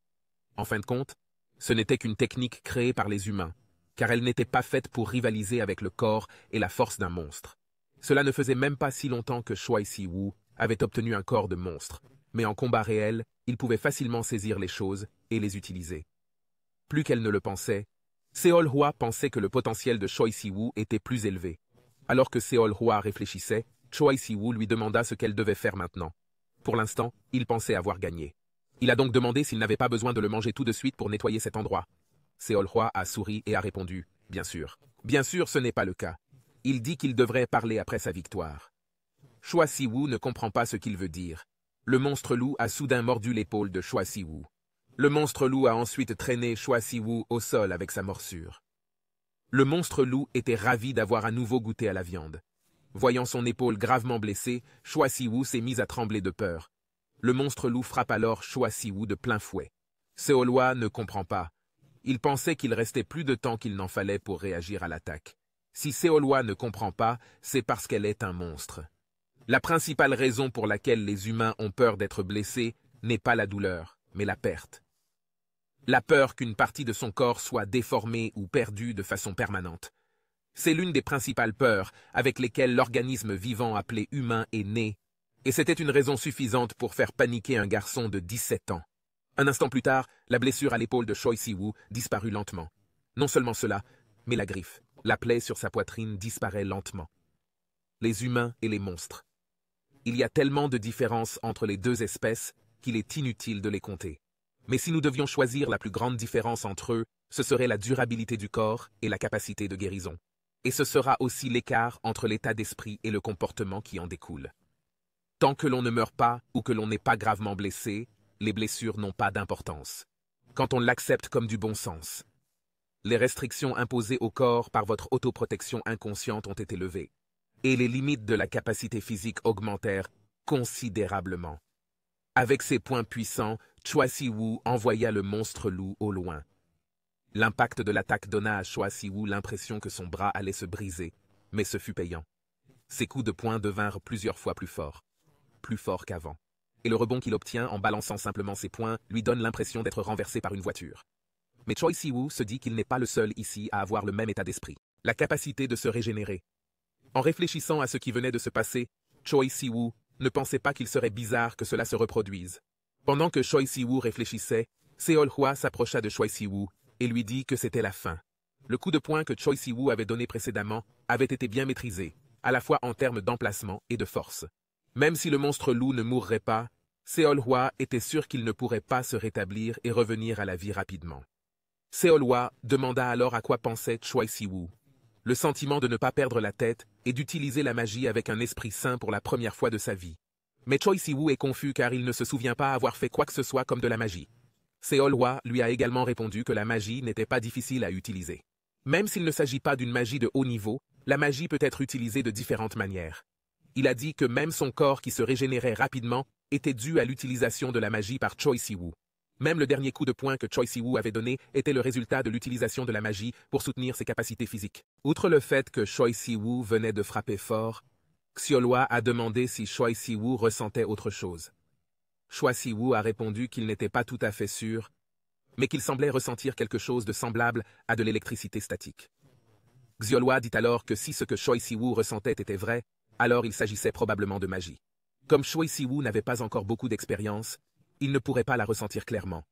En fin de compte, ce n'était qu'une technique créée par les humains, car elle n'était pas faite pour rivaliser avec le corps et la force d'un monstre. Cela ne faisait même pas si longtemps que Choi Si-woo avait obtenu un corps de monstre, mais en combat réel, il pouvait facilement saisir les choses et les utiliser. Plus qu'elle ne le pensait, Seol-hwa pensait que le potentiel de Choi Si-woo était plus élevé. Alors que Seol-hwa réfléchissait, Choi Si-woo lui demanda ce qu'elle devait faire maintenant. Pour l'instant, il pensait avoir gagné. Il a donc demandé s'il n'avait pas besoin de le manger tout de suite pour nettoyer cet endroit. Seol-hwa a souri et a répondu « Bien sûr. Bien sûr, ce n'est pas le cas. Il dit qu'il devrait parler après sa victoire. » Choi Si-woo ne comprend pas ce qu'il veut dire. Le monstre loup a soudain mordu l'épaule de Choi Si-woo. Le monstre loup a ensuite traîné Choi Si-woo au sol avec sa morsure. Le monstre loup était ravi d'avoir à nouveau goûté à la viande. Voyant son épaule gravement blessée, Choi Si-woo s'est mis à trembler de peur. Le monstre loup frappe alors Choi Si-woo de plein fouet. Seol-hwa ne comprend pas. Il pensait qu'il restait plus de temps qu'il n'en fallait pour réagir à l'attaque. Si Seol-hwa ne comprend pas, c'est parce qu'elle est un monstre. La principale raison pour laquelle les humains ont peur d'être blessés n'est pas la douleur, mais la perte. La peur qu'une partie de son corps soit déformée ou perdue de façon permanente. C'est l'une des principales peurs avec lesquelles l'organisme vivant appelé humain est né, et c'était une raison suffisante pour faire paniquer un garçon de 17 ans. Un instant plus tard, la blessure à l'épaule de Choi Si-woo disparut lentement. Non seulement cela, mais la griffe, la plaie sur sa poitrine disparaît lentement. Les humains et les monstres. Il y a tellement de différences entre les deux espèces qu'il est inutile de les compter. Mais si nous devions choisir la plus grande différence entre eux, ce serait la durabilité du corps et la capacité de guérison. Et ce sera aussi l'écart entre l'état d'esprit et le comportement qui en découle. Tant que l'on ne meurt pas ou que l'on n'est pas gravement blessé, les blessures n'ont pas d'importance. Quand on l'accepte comme du bon sens. Les restrictions imposées au corps par votre autoprotection inconsciente ont été levées. Et les limites de la capacité physique augmentèrent considérablement. Avec ses poings puissants, Choi Si-woo envoya le monstre loup au loin. L'impact de l'attaque donna à Choi Si-woo l'impression que son bras allait se briser, mais ce fut payant. Ses coups de poing devinrent plusieurs fois plus forts qu'avant. Et le rebond qu'il obtient en balançant simplement ses poings lui donne l'impression d'être renversé par une voiture. Mais Choi Si-woo se dit qu'il n'est pas le seul ici à avoir le même état d'esprit, la capacité de se régénérer. En réfléchissant à ce qui venait de se passer, Choi Si-woo ne pensait pas qu'il serait bizarre que cela se reproduise. Pendant que Choi Si-woo réfléchissait, Seol-hwa s'approcha de Choi Si-woo et lui dit que c'était la fin. Le coup de poing que Choi Si-woo avait donné précédemment avait été bien maîtrisé, à la fois en termes d'emplacement et de force. Même si le monstre loup ne mourrait pas, Seol-hwa était sûr qu'il ne pourrait pas se rétablir et revenir à la vie rapidement. Seol-hwa demanda alors à quoi pensait Choi Si-woo. Le sentiment de ne pas perdre la tête et d'utiliser la magie avec un esprit sain pour la première fois de sa vie. Mais Choi Si-woo est confus car il ne se souvient pas avoir fait quoi que ce soit comme de la magie. Seol-hwa lui a également répondu que la magie n'était pas difficile à utiliser. Même s'il ne s'agit pas d'une magie de haut niveau, la magie peut être utilisée de différentes manières. Il a dit que même son corps qui se régénérait rapidement était dû à l'utilisation de la magie par Choi Si-woo. Même le dernier coup de poing que Choi Si-woo avait donné était le résultat de l'utilisation de la magie pour soutenir ses capacités physiques. Outre le fait que Choi Si-woo venait de frapper fort, Seol-hwa a demandé si Choi Si-woo ressentait autre chose. Choi Si-woo a répondu qu'il n'était pas tout à fait sûr, mais qu'il semblait ressentir quelque chose de semblable à de l'électricité statique. Seol-hwa dit alors que si ce que Choi Si-woo ressentait était vrai, alors il s'agissait probablement de magie. Comme Choi Si-woo n'avait pas encore beaucoup d'expérience, il ne pourrait pas la ressentir clairement.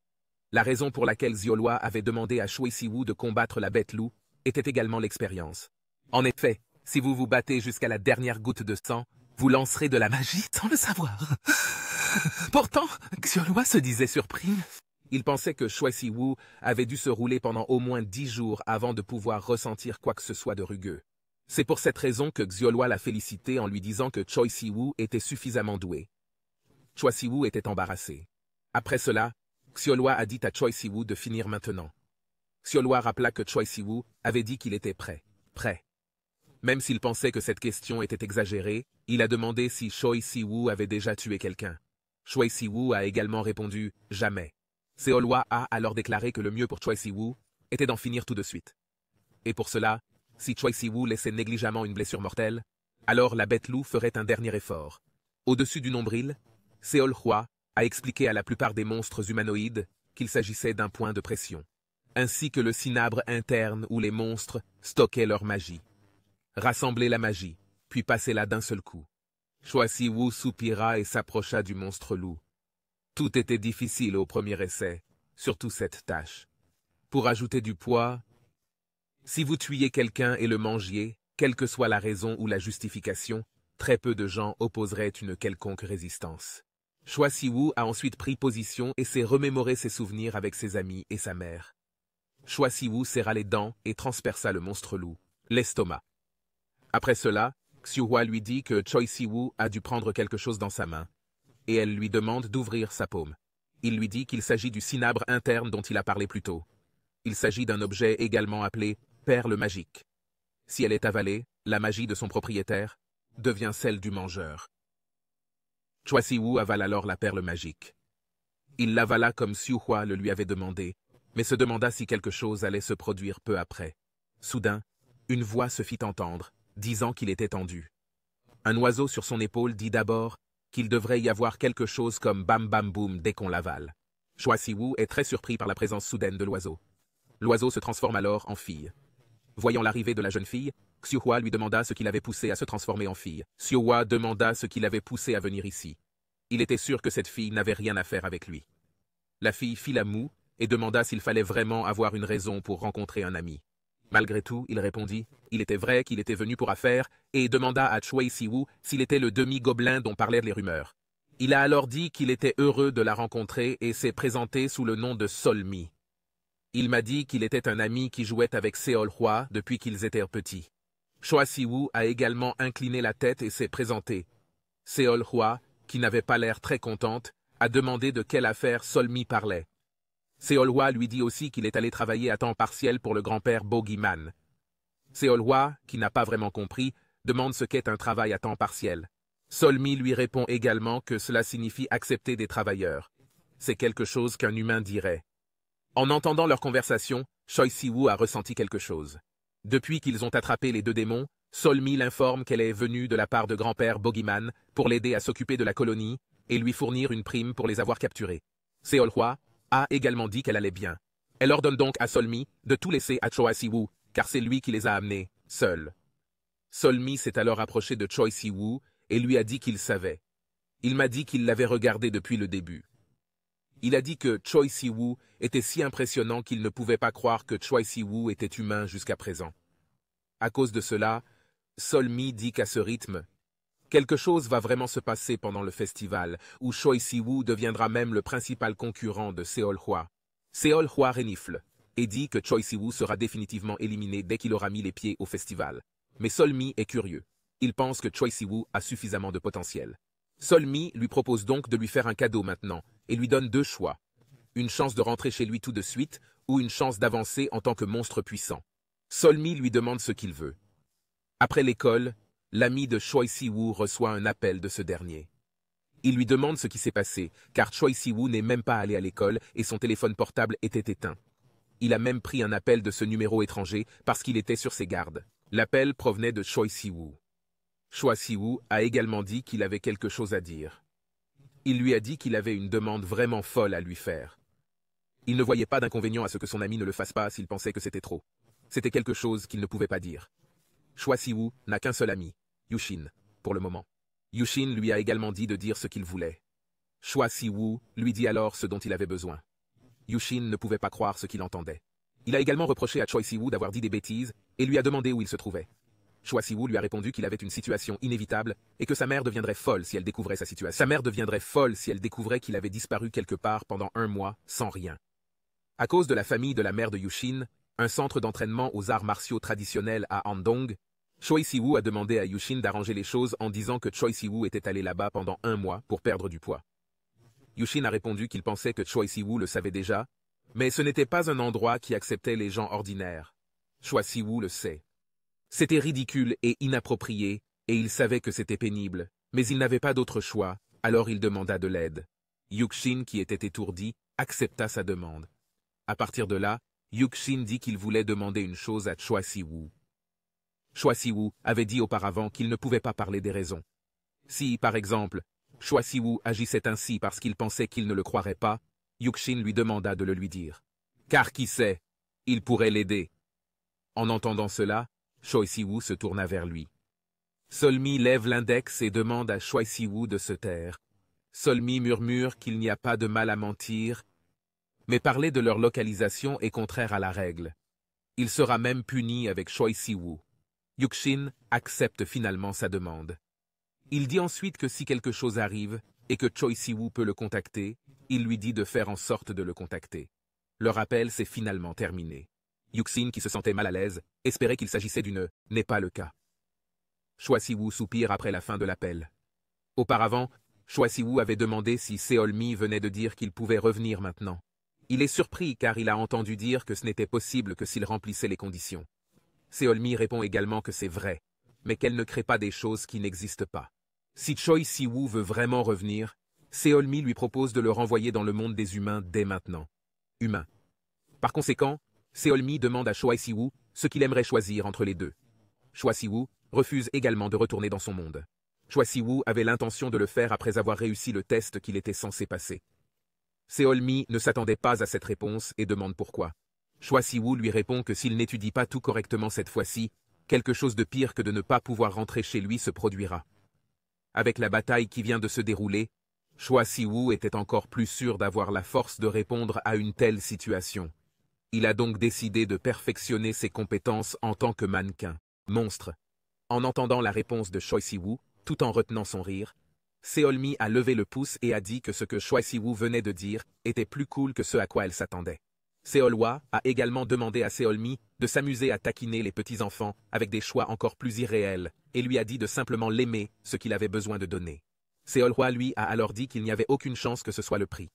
La raison pour laquelle Seol-hwa avait demandé à Choi Si-woo de combattre la bête loup était également l'expérience. En effet, si vous vous battez jusqu'à la dernière goutte de sang, vous lancerez de la magie sans le savoir. Pourtant, Seol-hwa se disait surpris. Il pensait que Choi Si-woo avait dû se rouler pendant au moins 10 jours avant de pouvoir ressentir quoi que ce soit de rugueux. C'est pour cette raison que Xiaolhua l'a félicité en lui disant que Choi Si-woo était suffisamment doué. Choi Si-woo était embarrassé. Après cela, Xiaolhua a dit à Choi Si-woo de finir maintenant. Xiaolhua rappela que Choi Si-woo avait dit qu'il était prêt. Prêt. Même s'il pensait que cette question était exagérée, il a demandé si Choi Si-woo avait déjà tué quelqu'un. Choi Si-woo a également répondu « jamais ». Xiaolhua a alors déclaré que le mieux pour Choi Si-woo était d'en finir tout de suite. Et pour cela, si Choi Si-woo laissait négligemment une blessure mortelle, alors la bête-loup ferait un dernier effort. Au-dessus du nombril, Xiaolhua a expliqué à la plupart des monstres humanoïdes qu'il s'agissait d'un point de pression, ainsi que le cinabre interne où les monstres stockaient leur magie. Rassembler la magie, puis passer-la d'un seul coup. Choi Si-woo soupira et s'approcha du monstre loup. Tout était difficile au premier essai, surtout cette tâche. Pour ajouter du poids, si vous tuiez quelqu'un et le mangiez, quelle que soit la raison ou la justification, très peu de gens opposeraient une quelconque résistance. Choi Si-woo a ensuite pris position et s'est remémoré ses souvenirs avec ses amis et sa mère. Choi Si-woo serra les dents et transperça le monstre loup, l'estomac. Après cela, Xiuhua lui dit que Choi Si-woo a dû prendre quelque chose dans sa main, et elle lui demande d'ouvrir sa paume. Il lui dit qu'il s'agit du cinabre interne dont il a parlé plus tôt. Il s'agit d'un objet également appelé perle magique. Si elle est avalée, la magie de son propriétaire devient celle du mangeur. Choi Si-woo avale alors la perle magique. Il l'avala comme Xiuhua le lui avait demandé, mais se demanda si quelque chose allait se produire peu après. Soudain, une voix se fit entendre, disant qu'il était tendu. Un oiseau sur son épaule dit d'abord qu'il devrait y avoir quelque chose comme bam bam boum dès qu'on l'avale. Choi Si-woo est très surpris par la présence soudaine de l'oiseau. L'oiseau se transforme alors en fille. Voyant l'arrivée de la jeune fille, Xiuhua lui demanda ce qui l'avait poussé à se transformer en fille. Xiuhua demanda ce qui l'avait poussé à venir ici. Il était sûr que cette fille n'avait rien à faire avec lui. La fille fit la moue et demanda s'il fallait vraiment avoir une raison pour rencontrer un ami. Malgré tout, il répondit, il était vrai qu'il était venu pour affaire, et demanda à Choi Si-woo s'il était le demi-gobelin dont parlaient les rumeurs. Il a alors dit qu'il était heureux de la rencontrer et s'est présenté sous le nom de Sol-mi. Il m'a dit qu'il était un ami qui jouait avec Xiaolhua depuis qu'ils étaient petits. Choi Si-woo a également incliné la tête et s'est présenté. Xiaolhua, qui n'avait pas l'air très contente, a demandé de quelle affaire Sol-mi parlait. Xiaolhua lui dit aussi qu'il est allé travailler à temps partiel pour le grand-père Boogeyman. Xiaolhua, qui n'a pas vraiment compris, demande ce qu'est un travail à temps partiel. Sol-mi lui répond également que cela signifie accepter des travailleurs. C'est quelque chose qu'un humain dirait. En entendant leur conversation, Choi Si-woo a ressenti quelque chose. Depuis qu'ils ont attrapé les deux démons, Sol-mi l'informe qu'elle est venue de la part de grand-père Boogeyman pour l'aider à s'occuper de la colonie et lui fournir une prime pour les avoir capturés. Xiaolhua a également dit qu'elle allait bien. Elle ordonne donc à Sol-mi de tout laisser à Choi Si-woo, car c'est lui qui les a amenés, seul. Sol-mi s'est alors approché de Choi Si-woo et lui a dit qu'il savait. Il m'a dit qu'il l'avait regardé depuis le début. Il a dit que Choi Si-woo était si impressionnant qu'il ne pouvait pas croire que Choi Si-woo était humain jusqu'à présent. À cause de cela, Sol-mi dit qu'à ce rythme, quelque chose va vraiment se passer pendant le festival, où Choi Si-woo deviendra même le principal concurrent de Xiaolhua. Xiaolhua renifle et dit que Choi Si-woo sera définitivement éliminé dès qu'il aura mis les pieds au festival. Mais Sol-mi est curieux. Il pense que Choi Si-woo a suffisamment de potentiel. Sol-mi lui propose donc de lui faire un cadeau maintenant, et lui donne deux choix. Une chance de rentrer chez lui tout de suite, ou une chance d'avancer en tant que monstre puissant. Sol-mi lui demande ce qu'il veut. Après l'école, l'ami de Choi Si-woo reçoit un appel de ce dernier. Il lui demande ce qui s'est passé, car Choi Si-woo n'est même pas allé à l'école et son téléphone portable était éteint. Il a même pris un appel de ce numéro étranger parce qu'il était sur ses gardes. L'appel provenait de Choi Si-woo. Choi Si-woo a également dit qu'il avait quelque chose à dire. Il lui a dit qu'il avait une demande vraiment folle à lui faire. Il ne voyait pas d'inconvénient à ce que son ami ne le fasse pas s'il pensait que c'était trop. C'était quelque chose qu'il ne pouvait pas dire. Choi Si-woo n'a qu'un seul ami, Yushin, pour le moment. Yushin lui a également dit de dire ce qu'il voulait. Choi Si-woo lui dit alors ce dont il avait besoin. Yushin ne pouvait pas croire ce qu'il entendait. Il a également reproché à Choi Si-woo d'avoir dit des bêtises et lui a demandé où il se trouvait. Choi Si-woo lui a répondu qu'il avait une situation inévitable et que sa mère deviendrait folle si elle découvrait sa situation. Sa mère deviendrait folle si elle découvrait qu'il avait disparu quelque part pendant 1 mois sans rien. À cause de la famille de la mère de Yushin, un centre d'entraînement aux arts martiaux traditionnels à Andong, Choi Si-woo a demandé à Yushin d'arranger les choses en disant que Choi Si-woo était allé là-bas pendant 1 mois pour perdre du poids. Yushin a répondu qu'il pensait que Choi Si-woo le savait déjà, mais ce n'était pas un endroit qui acceptait les gens ordinaires. Choi Si-woo le sait. C'était ridicule et inapproprié, et il savait que c'était pénible, mais il n'avait pas d'autre choix, alors il demanda de l'aide. Yukshin, qui était étourdi, accepta sa demande. À partir de là, Yukshin dit qu'il voulait demander une chose à Choi Si-woo. Choi Si-woo avait dit auparavant qu'il ne pouvait pas parler des raisons. Si, par exemple, Choi Si-woo agissait ainsi parce qu'il pensait qu'il ne le croirait pas, Yukshin lui demanda de le lui dire. Car qui sait, il pourrait l'aider. En entendant cela, Choi Si-woo se tourna vers lui. Solmi lève l'index et demande à Choi Si-woo de se taire. Solmi murmure qu'il n'y a pas de mal à mentir, mais parler de leur localisation est contraire à la règle. Il sera même puni avec Choi Si-woo. Yukshin accepte finalement sa demande. Il dit ensuite que si quelque chose arrive et que Choi Si-woo peut le contacter, il lui dit de faire en sorte de le contacter. Leur appel s'est finalement terminé. Yukshin, qui se sentait mal à l'aise, espérait qu'il s'agissait d'une « n'est pas le cas ». Choi Si-woo soupire après la fin de l'appel. Auparavant, Choi Si-woo avait demandé si Seolmi venait de dire qu'il pouvait revenir maintenant. Il est surpris car il a entendu dire que ce n'était possible que s'il remplissait les conditions. Seolmi répond également que c'est vrai, mais qu'elle ne crée pas des choses qui n'existent pas. Si Choi Si-woo veut vraiment revenir, Seolmi lui propose de le renvoyer dans le monde des humains dès maintenant. Humain. Par conséquent, Seolmi demande à Choi Si-woo ce qu'il aimerait choisir entre les deux. Choi Si-woo refuse également de retourner dans son monde. Choi Si-woo avait l'intention de le faire après avoir réussi le test qu'il était censé passer. Seolmi ne s'attendait pas à cette réponse et demande pourquoi. Choi Si-woo lui répond que s'il n'étudie pas tout correctement cette fois-ci, quelque chose de pire que de ne pas pouvoir rentrer chez lui se produira. Avec la bataille qui vient de se dérouler, Choi Si-woo était encore plus sûr d'avoir la force de répondre à une telle situation. Il a donc décidé de perfectionner ses compétences en tant que mannequin, monstre. En entendant la réponse de Choi Si-woo, tout en retenant son rire, Seolmi a levé le pouce et a dit que ce que Choi Si-woo venait de dire était plus cool que ce à quoi elle s'attendait. Seolwa a également demandé à Seolmi de s'amuser à taquiner les petits-enfants avec des choix encore plus irréels et lui a dit de simplement l'aimer, ce qu'il avait besoin de donner. Seolwa lui a alors dit qu'il n'y avait aucune chance que ce soit le prix.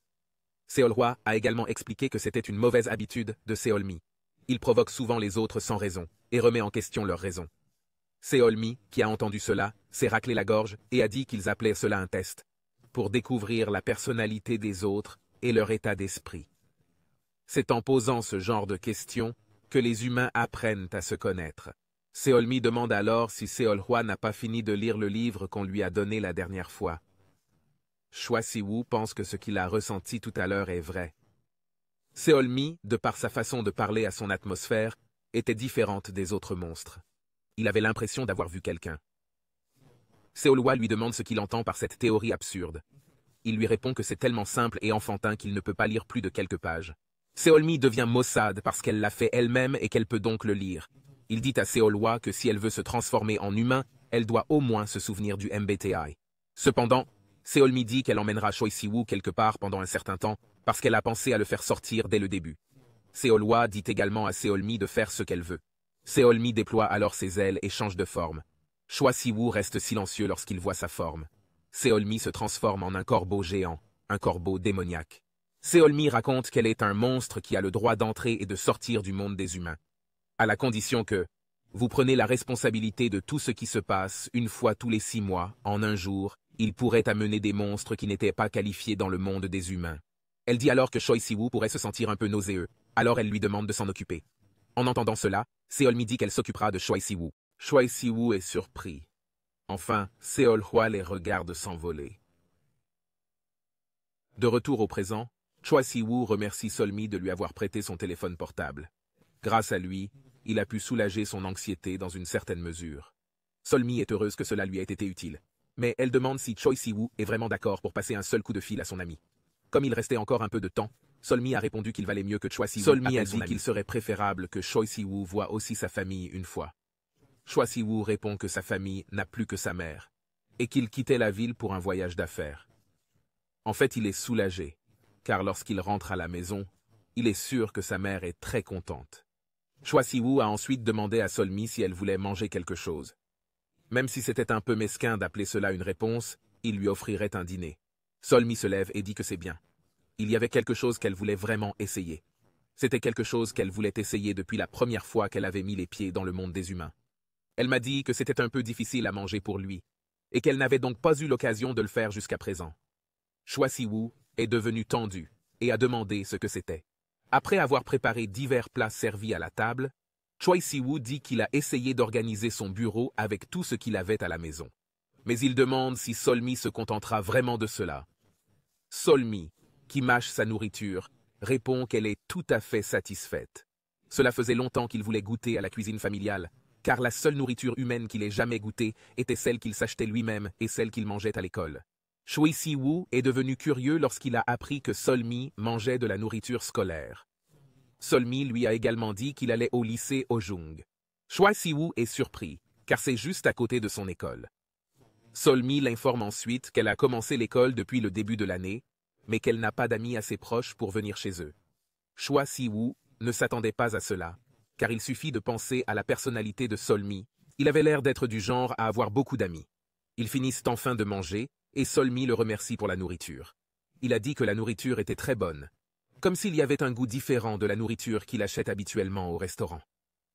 Seolwa a également expliqué que c'était une mauvaise habitude de Seolmi. Il provoque souvent les autres sans raison et remet en question leurs raisons. Seolmi, qui a entendu cela, s'est raclé la gorge et a dit qu'ils appelaient cela un test, pour découvrir la personnalité des autres et leur état d'esprit. C'est en posant ce genre de questions que les humains apprennent à se connaître. Seolmi demande alors si Seolhwa n'a pas fini de lire le livre qu'on lui a donné la dernière fois. Choi Si-woo pense que ce qu'il a ressenti tout à l'heure est vrai. Seolmi, de par sa façon de parler à son atmosphère, était différente des autres monstres. Il avait l'impression d'avoir vu quelqu'un. Seolhwa lui demande ce qu'il entend par cette théorie absurde. Il lui répond que c'est tellement simple et enfantin qu'il ne peut pas lire plus de quelques pages. Seolmi devient maussade parce qu'elle l'a fait elle-même et qu'elle peut donc le lire. Il dit à Seolhwa que si elle veut se transformer en humain, elle doit au moins se souvenir du MBTI. Cependant, Seolmi dit qu'elle emmènera Choi Si-woo quelque part pendant un certain temps parce qu'elle a pensé à le faire sortir dès le début. Seolhwa dit également à Seolmi de faire ce qu'elle veut. Seolmi déploie alors ses ailes et change de forme. Choi Si-woo reste silencieux lorsqu'il voit sa forme. Seolmi se transforme en un corbeau géant, un corbeau démoniaque. Seolmi raconte qu'elle est un monstre qui a le droit d'entrer et de sortir du monde des humains, à la condition que vous prenez la responsabilité de tout ce qui se passe une fois tous les 6 mois, en un jour, il pourrait amener des monstres qui n'étaient pas qualifiés dans le monde des humains. Elle dit alors que Choi Si-woo pourrait se sentir un peu nauséeux, alors elle lui demande de s'en occuper. En entendant cela, Seolmi dit qu'elle s'occupera de Choi Si-woo. Choi Si-woo est surpris. Enfin, Seolhwa les regarde s'envoler. De retour au présent, Choi Si-woo remercie Solmi de lui avoir prêté son téléphone portable. Grâce à lui, il a pu soulager son anxiété dans une certaine mesure. Solmi est heureuse que cela lui ait été utile. Mais elle demande si Choi Si-woo est vraiment d'accord pour passer un seul coup de fil à son ami. Comme il restait encore un peu de temps, Solmi a répondu qu'il valait mieux que Choi Si-woo Solmi a appelle son dit ami. qu'il serait préférable que Choi Si-woo voie aussi sa famille une fois. Choi Si-woo répond que sa famille n'a plus que sa mère, et qu'il quittait la ville pour un voyage d'affaires. En fait, il est soulagé, car lorsqu'il rentre à la maison, il est sûr que sa mère est très contente. Choi Si-woo a ensuite demandé à Sol-mi si elle voulait manger quelque chose. Même si c'était un peu mesquin d'appeler cela une réponse, il lui offrirait un dîner. Sol-mi se lève et dit que c'est bien. Il y avait quelque chose qu'elle voulait vraiment essayer. C'était quelque chose qu'elle voulait essayer depuis la première fois qu'elle avait mis les pieds dans le monde des humains. Elle m'a dit que c'était un peu difficile à manger pour lui, et qu'elle n'avait donc pas eu l'occasion de le faire jusqu'à présent. Choi Si-woo est devenu tendu et a demandé ce que c'était. Après avoir préparé divers plats servis à la table, Choi Si-woo dit qu'il a essayé d'organiser son bureau avec tout ce qu'il avait à la maison. Mais il demande si Sol-mi se contentera vraiment de cela. Sol-mi, qui mâche sa nourriture, répond qu'elle est tout à fait satisfaite. Cela faisait longtemps qu'il voulait goûter à la cuisine familiale, car la seule nourriture humaine qu'il ait jamais goûtée était celle qu'il s'achetait lui-même et celle qu'il mangeait à l'école. Choi Si-woo est devenu curieux lorsqu'il a appris que Sol-mi mangeait de la nourriture scolaire. Sol-mi lui a également dit qu'il allait au lycée Ojung. Choi Si-woo est surpris, car c'est juste à côté de son école. Sol-mi l'informe ensuite qu'elle a commencé l'école depuis le début de l'année, mais qu'elle n'a pas d'amis assez proches pour venir chez eux. Choi Si-woo ne s'attendait pas à cela, car il suffit de penser à la personnalité de Sol-mi. Il avait l'air d'être du genre à avoir beaucoup d'amis. Ils finissent enfin de manger, et Sol-mi le remercie pour la nourriture. Il a dit que la nourriture était très bonne, comme s'il y avait un goût différent de la nourriture qu'il achète habituellement au restaurant.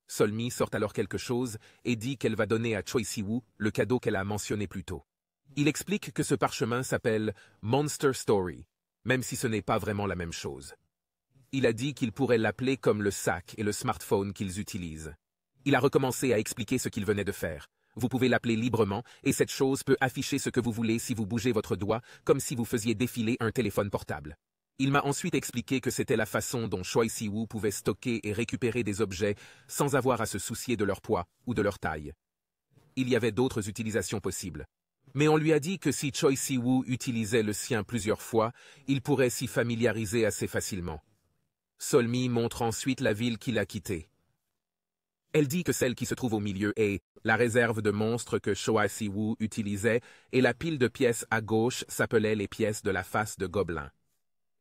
Sol-mi sort alors quelque chose et dit qu'elle va donner à Choi Si-woo le cadeau qu'elle a mentionné plus tôt. Il explique que ce parchemin s'appelle Monster Story, même si ce n'est pas vraiment la même chose. Il a dit qu'il pourrait l'appeler comme le sac et le smartphone qu'ils utilisent. Il a recommencé à expliquer ce qu'il venait de faire. Vous pouvez l'appeler librement, et cette chose peut afficher ce que vous voulez si vous bougez votre doigt, comme si vous faisiez défiler un téléphone portable. Il m'a ensuite expliqué que c'était la façon dont Choi Si-woo pouvait stocker et récupérer des objets sans avoir à se soucier de leur poids ou de leur taille. Il y avait d'autres utilisations possibles. Mais on lui a dit que si Choi Si-woo utilisait le sien plusieurs fois, il pourrait s'y familiariser assez facilement. Sol-mi montre ensuite la ville qu'il a quittée. Elle dit que celle qui se trouve au milieu est la réserve de monstres que Choi Si-woo utilisait et la pile de pièces à gauche s'appelait les pièces de la face de gobelin.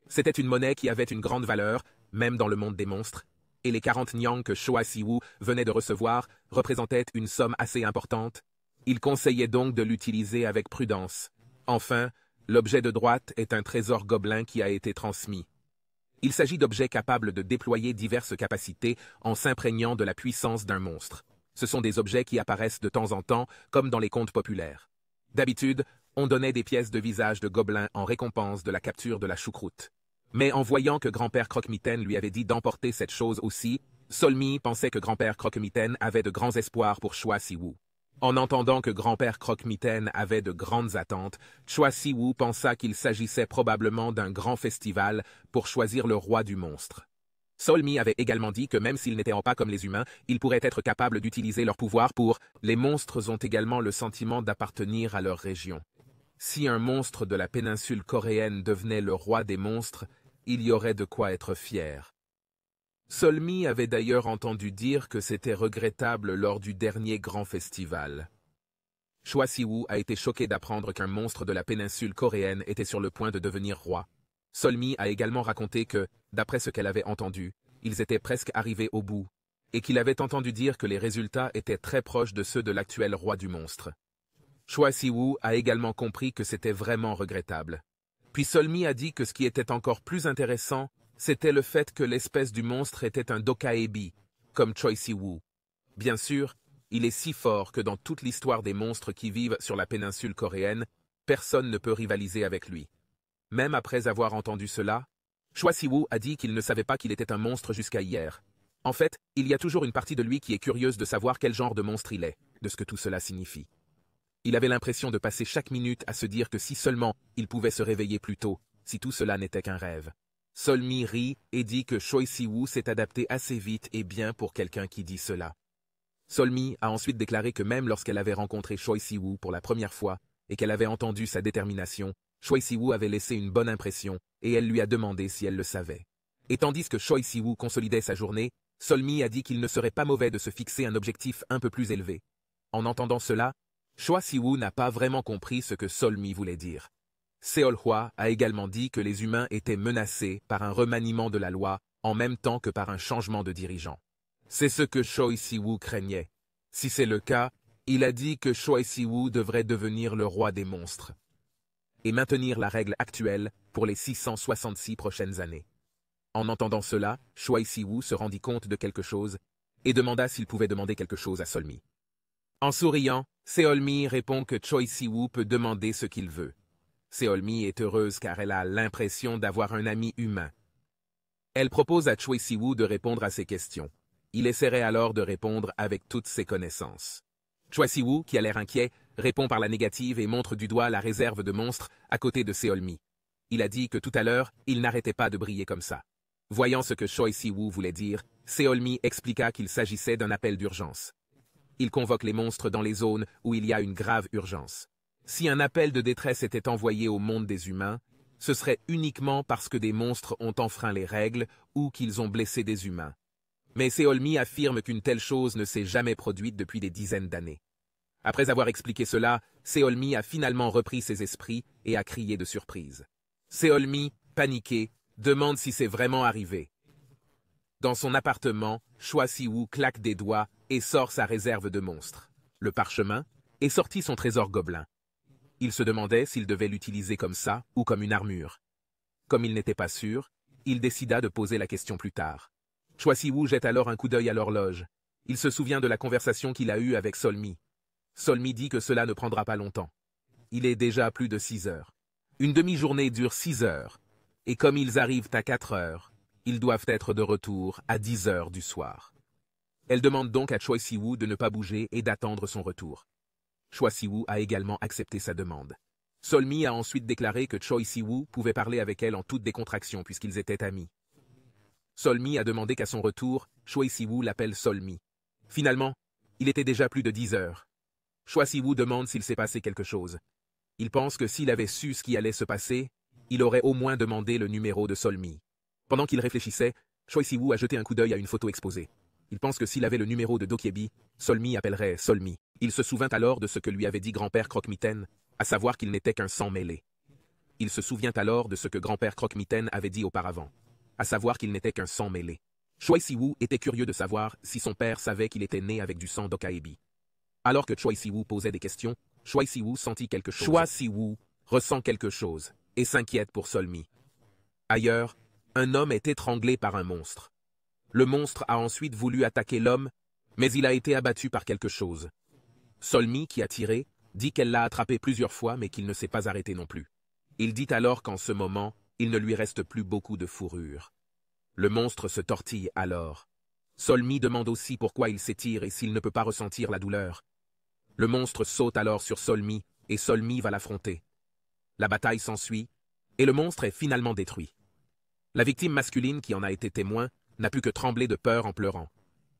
C'était une monnaie qui avait une grande valeur, même dans le monde des monstres, et les 40 nyang que Choi Si-woo venait de recevoir représentaient une somme assez importante. Il conseillait donc de l'utiliser avec prudence. Enfin, l'objet de droite est un trésor gobelin qui a été transmis. Il s'agit d'objets capables de déployer diverses capacités en s'imprégnant de la puissance d'un monstre. Ce sont des objets qui apparaissent de temps en temps, comme dans les contes populaires. D'habitude, on donnait des pièces de visage de gobelins en récompense de la capture de la choucroute. Mais en voyant que grand-père Croque-Mitaine lui avait dit d'emporter cette chose aussi, Sol-mi pensait que grand-père Croque-Mitaine avait de grands espoirs pour Choi Si-woo. En entendant que grand-père Croque-Mitaine avait de grandes attentes, Choi Si-woo pensa qu'il s'agissait probablement d'un grand festival pour choisir le roi du monstre. Sol-mi avait également dit que même s'ils n'étaient pas comme les humains, ils pourraient être capables d'utiliser leur pouvoir pour... Les monstres ont également le sentiment d'appartenir à leur région. Si un monstre de la péninsule coréenne devenait le roi des monstres, il y aurait de quoi être fier. Sol-mi avait d'ailleurs entendu dire que c'était regrettable lors du dernier grand festival. Choi Si-woo a été choqué d'apprendre qu'un monstre de la péninsule coréenne était sur le point de devenir roi. Sol-mi a également raconté que, d'après ce qu'elle avait entendu, ils étaient presque arrivés au bout, et qu'il avait entendu dire que les résultats étaient très proches de ceux de l'actuel roi du monstre. Choi Si-woo a également compris que c'était vraiment regrettable. Puis Sol-mi a dit que ce qui était encore plus intéressant, c'était le fait que l'espèce du monstre était un Dokaebi, comme Choi Si-woo. Bien sûr, il est si fort que dans toute l'histoire des monstres qui vivent sur la péninsule coréenne, personne ne peut rivaliser avec lui. Même après avoir entendu cela, Choi Si-woo a dit qu'il ne savait pas qu'il était un monstre jusqu'à hier. En fait, il y a toujours une partie de lui qui est curieuse de savoir quel genre de monstre il est, de ce que tout cela signifie. Il avait l'impression de passer chaque minute à se dire que si seulement il pouvait se réveiller plus tôt, si tout cela n'était qu'un rêve. Sol-mi rit et dit que Choi Si-woo s'est adapté assez vite et bien pour quelqu'un qui dit cela. Sol-mi a ensuite déclaré que même lorsqu'elle avait rencontré Choi Si-woo pour la première fois et qu'elle avait entendu sa détermination, Choi Si-woo avait laissé une bonne impression et elle lui a demandé si elle le savait. Et tandis que Choi Si-woo consolidait sa journée, Sol-mi a dit qu'il ne serait pas mauvais de se fixer un objectif un peu plus élevé. En entendant cela, Choi Si-woo n'a pas vraiment compris ce que Sol-mi voulait dire. Seol-hwa a également dit que les humains étaient menacés par un remaniement de la loi en même temps que par un changement de dirigeant. C'est ce que Choi Si-woo craignait. Si c'est le cas, il a dit que Choi Si-woo devrait devenir le roi des monstres et maintenir la règle actuelle pour les 666 prochaines années. En entendant cela, Choi Si-woo se rendit compte de quelque chose et demanda s'il pouvait demander quelque chose à Sol-mi. En souriant, Seol-mi répond que Choi Si-woo peut demander ce qu'il veut. Seol-mi est heureuse car elle a l'impression d'avoir un ami humain. Elle propose à Choi Si-woo de répondre à ses questions. Il essaierait alors de répondre avec toutes ses connaissances. Choi Si-woo, qui a l'air inquiet, répond par la négative et montre du doigt la réserve de monstres à côté de Seol-mi. Il a dit que tout à l'heure, il n'arrêtait pas de briller comme ça. Voyant ce que Choi Si-woo voulait dire, Seol-mi expliqua qu'il s'agissait d'un appel d'urgence. Il convoque les monstres dans les zones où il y a une grave urgence. Si un appel de détresse était envoyé au monde des humains, ce serait uniquement parce que des monstres ont enfreint les règles ou qu'ils ont blessé des humains. Mais Seol-mi affirme qu'une telle chose ne s'est jamais produite depuis des dizaines d'années. Après avoir expliqué cela, Seol-mi a finalement repris ses esprits et a crié de surprise. Seol-mi, paniqué, demande si c'est vraiment arrivé. Dans son appartement, Choi Si-woo claque des doigts et sort sa réserve de monstres, le parchemin, et sortit son trésor gobelin. Il se demandait s'il devait l'utiliser comme ça ou comme une armure. Comme il n'était pas sûr, il décida de poser la question plus tard. Choi Si-woo jette alors un coup d'œil à l'horloge. Il se souvient de la conversation qu'il a eue avec Sol-mi. Sol-mi dit que cela ne prendra pas longtemps. Il est déjà plus de 6 heures. Une demi-journée dure 6 heures. Et comme ils arrivent à 4 heures, ils doivent être de retour à 10 heures du soir. Elle demande donc à Choi Si-woo de ne pas bouger et d'attendre son retour. Choi Si-woo a également accepté sa demande. Sol-mi a ensuite déclaré que Choi Si-woo pouvait parler avec elle en toute décontraction puisqu'ils étaient amis. Sol-mi a demandé qu'à son retour, Choi Si-woo l'appelle Sol-mi. Finalement, il était déjà plus de 10 heures. Choi Si-woo demande s'il s'est passé quelque chose. Il pense que s'il avait su ce qui allait se passer, il aurait au moins demandé le numéro de Sol-mi. Pendant qu'il réfléchissait, Choi Si-woo a jeté un coup d'œil à une photo exposée. Il pense que s'il avait le numéro de Dokyebi, Sol-mi appellerait Sol-mi. Il se souvint alors de ce que lui avait dit grand-père Croque-Mitaine, à savoir qu'il n'était qu'un sang mêlé. Il se souvient alors de ce que grand-père Croque-Mitaine avait dit auparavant, à savoir qu'il n'était qu'un sang mêlé. Choi Si-woo était curieux de savoir si son père savait qu'il était né avec du sang d'Okaebi. Alors que Choi Si-woo posait des questions, Choi Si-woo sentit quelque chose. Choi Si-woo ressent quelque chose et s'inquiète pour Sol-mi. Ailleurs, un homme est étranglé par un monstre. Le monstre a ensuite voulu attaquer l'homme, mais il a été abattu par quelque chose. Sol-mi, qui a tiré, dit qu'elle l'a attrapé plusieurs fois mais qu'il ne s'est pas arrêté non plus. Il dit alors qu'en ce moment, il ne lui reste plus beaucoup de fourrure. Le monstre se tortille alors. Sol-mi demande aussi pourquoi il s'étire et s'il ne peut pas ressentir la douleur. Le monstre saute alors sur Sol-mi et Sol-mi va l'affronter. La bataille s'ensuit et le monstre est finalement détruit. La victime masculine qui en a été témoin n'a pu que trembler de peur en pleurant.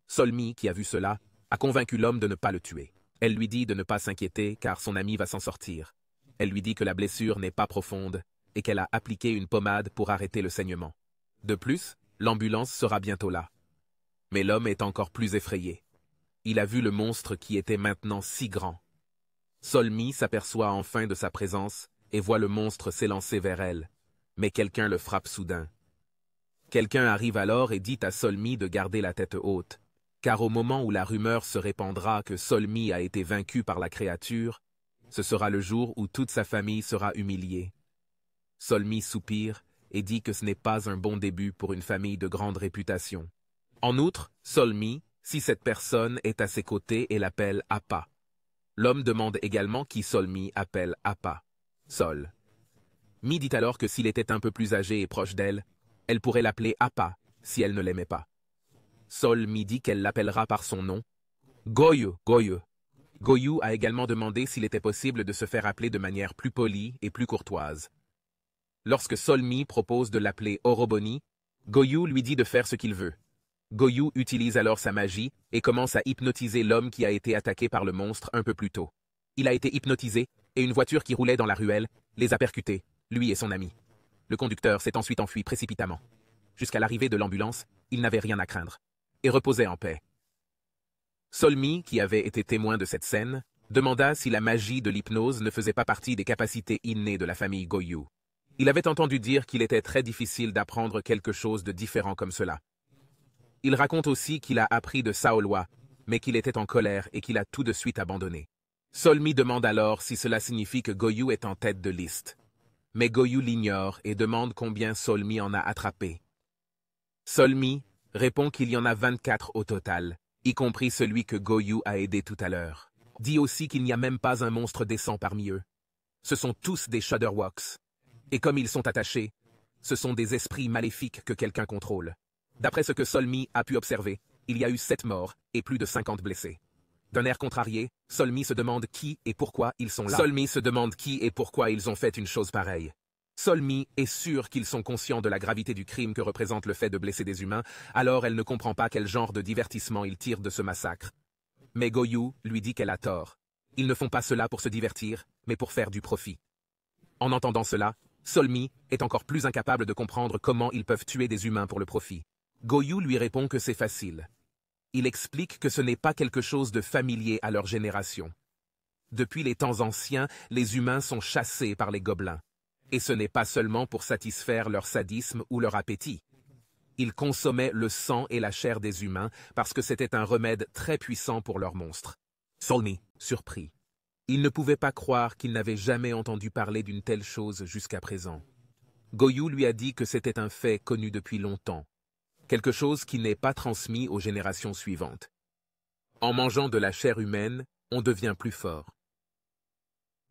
Sol-mi, qui a vu cela, a convaincu l'homme de ne pas le tuer. Elle lui dit de ne pas s'inquiéter car son ami va s'en sortir. Elle lui dit que la blessure n'est pas profonde et qu'elle a appliqué une pommade pour arrêter le saignement. De plus, l'ambulance sera bientôt là. Mais l'homme est encore plus effrayé. Il a vu le monstre qui était maintenant si grand. Sol-mi s'aperçoit enfin de sa présence et voit le monstre s'élancer vers elle. Mais quelqu'un le frappe soudain. Quelqu'un arrive alors et dit à Sol-mi de garder la tête haute, car au moment où la rumeur se répandra que Sol-mi a été vaincu par la créature, ce sera le jour où toute sa famille sera humiliée. Sol-mi soupire et dit que ce n'est pas un bon début pour une famille de grande réputation. En outre, Sol-mi, si cette personne est à ses côtés et l'appelle Appa. L'homme demande également qui Sol-mi appelle Appa. Sol. Mi dit alors que s'il était un peu plus âgé et proche d'elle, elle pourrait l'appeler Appa si elle ne l'aimait pas. Sol-mi dit qu'elle l'appellera par son nom. Goyu, Goyu. Goyu a également demandé s'il était possible de se faire appeler de manière plus polie et plus courtoise. Lorsque Sol-mi propose de l'appeler Oroboni, Goyu lui dit de faire ce qu'il veut. Goyu utilise alors sa magie et commence à hypnotiser l'homme qui a été attaqué par le monstre un peu plus tôt. Il a été hypnotisé et une voiture qui roulait dans la ruelle les a percutés, lui et son ami. Le conducteur s'est ensuite enfui précipitamment. Jusqu'à l'arrivée de l'ambulance, il n'avait rien à craindre et reposait en paix. Sol-mi, qui avait été témoin de cette scène, demanda si la magie de l'hypnose ne faisait pas partie des capacités innées de la famille Goyu. Il avait entendu dire qu'il était très difficile d'apprendre quelque chose de différent comme cela. Il raconte aussi qu'il a appris de Saolwa, mais qu'il était en colère et qu'il a tout de suite abandonné. Solmi demande alors si cela signifie que Goyu est en tête de liste. Mais Goyu l'ignore et demande combien Solmi en a attrapé. Solmi répond qu'il y en a 24 au total, y compris celui que Goyu a aidé tout à l'heure. Dit aussi qu'il n'y a même pas un monstre décent parmi eux. Ce sont tous des Shudderwocks. Et comme ils sont attachés, ce sont des esprits maléfiques que quelqu'un contrôle. D'après ce que Solmi a pu observer, il y a eu 7 morts et plus de 50 blessés. D'un air contrarié, Solmi se demande qui et pourquoi ils sont là. Solmi se demande qui et pourquoi ils ont fait une chose pareille. Solmi est sûre qu'ils sont conscients de la gravité du crime que représente le fait de blesser des humains, alors elle ne comprend pas quel genre de divertissement ils tirent de ce massacre. Mais Goyu lui dit qu'elle a tort. Ils ne font pas cela pour se divertir, mais pour faire du profit. En entendant cela, Solmi est encore plus incapable de comprendre comment ils peuvent tuer des humains pour le profit. Goyu lui répond que c'est facile. Il explique que ce n'est pas quelque chose de familier à leur génération. Depuis les temps anciens, les humains sont chassés par les gobelins. Et ce n'est pas seulement pour satisfaire leur sadisme ou leur appétit. Ils consommaient le sang et la chair des humains parce que c'était un remède très puissant pour leurs monstres. Solmi, surpris. Il ne pouvait pas croire qu'il n'avait jamais entendu parler d'une telle chose jusqu'à présent. Goyu lui a dit que c'était un fait connu depuis longtemps. Quelque chose qui n'est pas transmis aux générations suivantes. En mangeant de la chair humaine, on devient plus fort.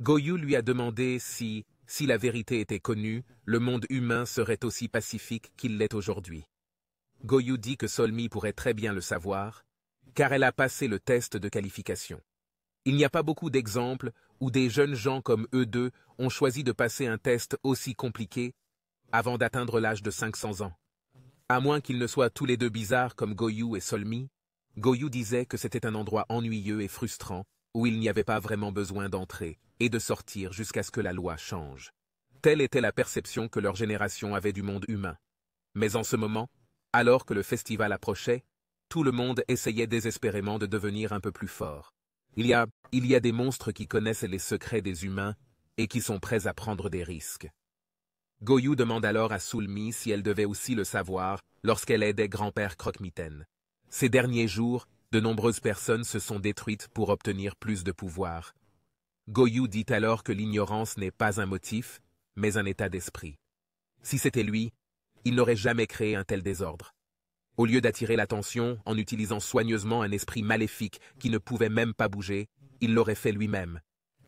Goyu lui a demandé si la vérité était connue, le monde humain serait aussi pacifique qu'il l'est aujourd'hui. Goyu dit que Solmi pourrait très bien le savoir, car elle a passé le test de qualification. Il n'y a pas beaucoup d'exemples où des jeunes gens comme eux deux ont choisi de passer un test aussi compliqué avant d'atteindre l'âge de 500 ans. À moins qu'ils ne soient tous les deux bizarres comme Goyu et Solmi, Goyu disait que c'était un endroit ennuyeux et frustrant où il n'y avait pas vraiment besoin d'entrer et de sortir jusqu'à ce que la loi change. Telle était la perception que leur génération avait du monde humain. Mais en ce moment, alors que le festival approchait, tout le monde essayait désespérément de devenir un peu plus fort. Il y a des monstres qui connaissent les secrets des humains et qui sont prêts à prendre des risques. Goyu demande alors à Sulmi si elle devait aussi le savoir lorsqu'elle aidait grand-père Croque-Mitaine. Ces derniers jours, de nombreuses personnes se sont détruites pour obtenir plus de pouvoir. Goyu dit alors que l'ignorance n'est pas un motif, mais un état d'esprit. Si c'était lui, il n'aurait jamais créé un tel désordre. Au lieu d'attirer l'attention en utilisant soigneusement un esprit maléfique qui ne pouvait même pas bouger, il l'aurait fait lui-même,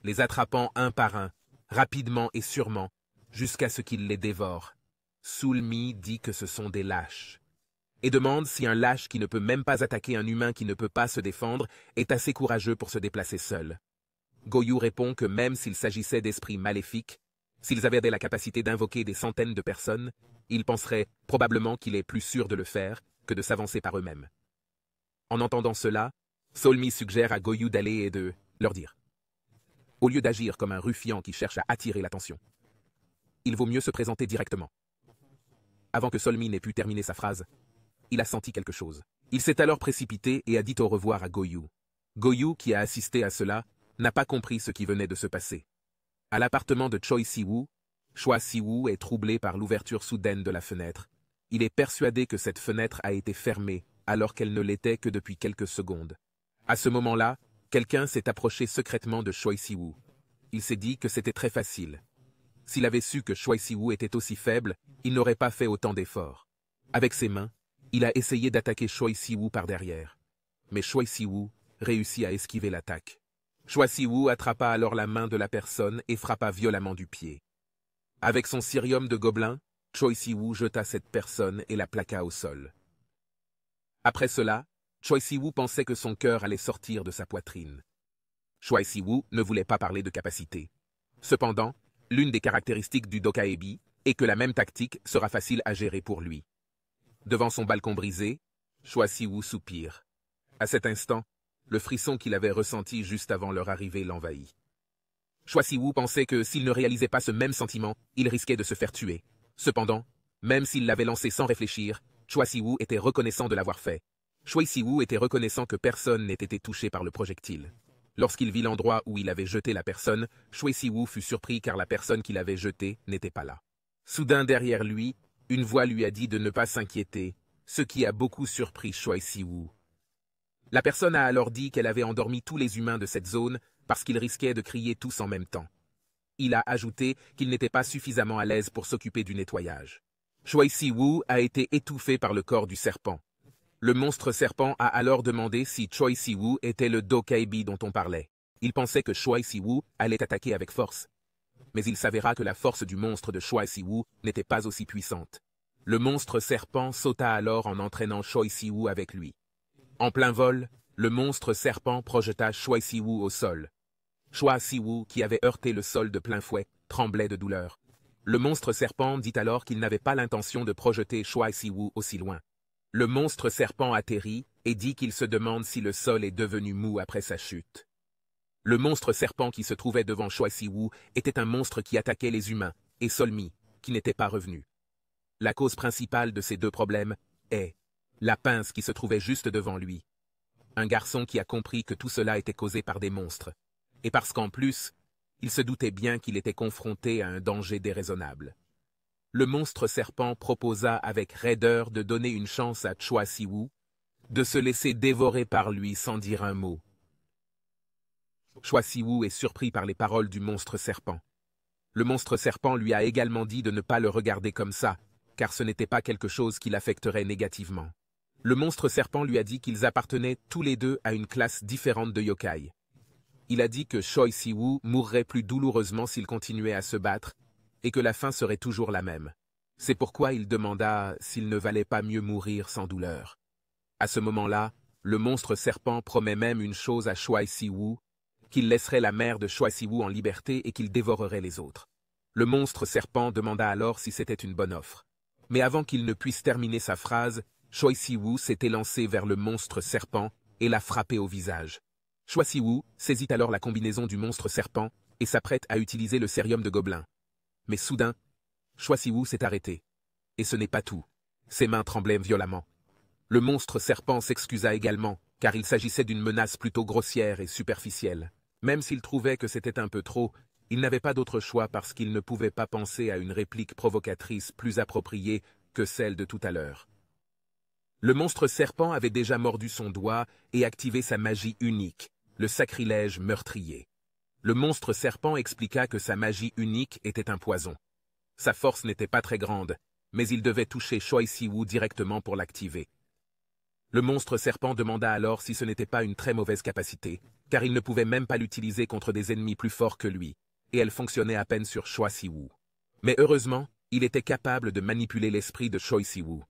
les attrapant un par un, rapidement et sûrement, jusqu'à ce qu'il les dévore. Sulmi dit que ce sont des lâches, et demande si un lâche qui ne peut même pas attaquer un humain qui ne peut pas se défendre est assez courageux pour se déplacer seul. Goyu répond que même s'il s'agissait d'esprits maléfiques, s'ils avaient la capacité d'invoquer des centaines de personnes, ils penseraient probablement qu'il est plus sûr de le faire que de s'avancer par eux-mêmes. En entendant cela, Solmi suggère à Goyu d'aller et de leur dire. Au lieu d'agir comme un ruffian qui cherche à attirer l'attention, il vaut mieux se présenter directement. Avant que Solmi n'ait pu terminer sa phrase, il a senti quelque chose. Il s'est alors précipité et a dit au revoir à Goyu. Goyu, qui a assisté à cela, n'a pas compris ce qui venait de se passer. À l'appartement de Choi Si-woo, Choi Si-woo est troublé par l'ouverture soudaine de la fenêtre. Il est persuadé que cette fenêtre a été fermée alors qu'elle ne l'était que depuis quelques secondes. À ce moment-là, quelqu'un s'est approché secrètement de Choi Si-woo. Il s'est dit que c'était très facile. S'il avait su que Choi Si-woo était aussi faible, il n'aurait pas fait autant d'efforts. Avec ses mains, il a essayé d'attaquer Choi Si-woo par derrière. Mais Choi Si-woo réussit à esquiver l'attaque. Choi Si-woo attrapa alors la main de la personne et frappa violemment du pied. Avec son cirium de gobelin, Choi Si-woo jeta cette personne et la plaqua au sol. Après cela, Choi Si-woo pensait que son cœur allait sortir de sa poitrine. Choi Si-woo ne voulait pas parler de capacité. Cependant, l'une des caractéristiques du Dokaebi est que la même tactique sera facile à gérer pour lui. Devant son balcon brisé, Choi Si-woo soupire. À cet instant, le frisson qu'il avait ressenti juste avant leur arrivée l'envahit. Choi Si-woo pensait que s'il ne réalisait pas ce même sentiment, il risquait de se faire tuer. Cependant, même s'il l'avait lancé sans réfléchir, Choi Si-woo était reconnaissant de l'avoir fait. Choi Si-woo était reconnaissant que personne n'ait été touché par le projectile. Lorsqu'il vit l'endroit où il avait jeté la personne, Choi Si-woo fut surpris car la personne qu'il avait jetée n'était pas là. Soudain derrière lui, une voix lui a dit de ne pas s'inquiéter, ce qui a beaucoup surpris Choi Si-woo. La personne a alors dit qu'elle avait endormi tous les humains de cette zone parce qu'ils risquaient de crier tous en même temps. Il a ajouté qu'il n'était pas suffisamment à l'aise pour s'occuper du nettoyage. Choi Si-woo a été étouffé par le corps du serpent. Le monstre serpent a alors demandé si Choi Si-woo était le Dokkaebi dont on parlait. Il pensait que Choi Si-woo allait attaquer avec force. Mais il s'avéra que la force du monstre de Choi Si-woo n'était pas aussi puissante. Le monstre serpent sauta alors en entraînant Choi Si-woo avec lui. En plein vol, le monstre serpent projeta Choi Si-woo au sol. Choi Si-woo, qui avait heurté le sol de plein fouet, tremblait de douleur. Le monstre serpent dit alors qu'il n'avait pas l'intention de projeter Choi Si-woo aussi loin. Le monstre serpent atterrit et dit qu'il se demande si le sol est devenu mou après sa chute. Le monstre serpent qui se trouvait devant Choi Si-woo était un monstre qui attaquait les humains, et Solmi, qui n'était pas revenu. La cause principale de ces deux problèmes est la pince qui se trouvait juste devant lui. Un garçon qui a compris que tout cela était causé par des monstres. Et parce qu'en plus, il se doutait bien qu'il était confronté à un danger déraisonnable. Le monstre serpent proposa avec raideur de donner une chance à Choi Si-woo, de se laisser dévorer par lui sans dire un mot. Choi Si-woo est surpris par les paroles du monstre serpent. Le monstre serpent lui a également dit de ne pas le regarder comme ça, car ce n'était pas quelque chose qui l'affecterait négativement. Le monstre serpent lui a dit qu'ils appartenaient tous les deux à une classe différente de yokai. Il a dit que Choi Si-woo mourrait plus douloureusement s'il continuait à se battre, et que la fin serait toujours la même. C'est pourquoi il demanda s'il ne valait pas mieux mourir sans douleur. À ce moment-là, le monstre serpent promet même une chose à Choi Si-woo, qu'il laisserait la mère de Choi Si-woo en liberté et qu'il dévorerait les autres. Le monstre serpent demanda alors si c'était une bonne offre. Mais avant qu'il ne puisse terminer sa phrase, Choi Si-woo s'est élancé vers le monstre serpent et l'a frappé au visage. Choi Si-woo saisit alors la combinaison du monstre serpent et s'apprête à utiliser le sérum de gobelin. Mais soudain, Choi Si-woo s'est arrêté. Et ce n'est pas tout. Ses mains tremblaient violemment. Le monstre serpent s'excusa également, car il s'agissait d'une menace plutôt grossière et superficielle. Même s'il trouvait que c'était un peu trop, il n'avait pas d'autre choix parce qu'il ne pouvait pas penser à une réplique provocatrice plus appropriée que celle de tout à l'heure. Le monstre serpent avait déjà mordu son doigt et activé sa magie unique, le sacrilège meurtrier. Le monstre serpent expliqua que sa magie unique était un poison. Sa force n'était pas très grande, mais il devait toucher Choi Si-woo directement pour l'activer. Le monstre serpent demanda alors si ce n'était pas une très mauvaise capacité, car il ne pouvait même pas l'utiliser contre des ennemis plus forts que lui, et elle fonctionnait à peine sur Choi Si-woo. Mais heureusement, il était capable de manipuler l'esprit de Choi Si-woo.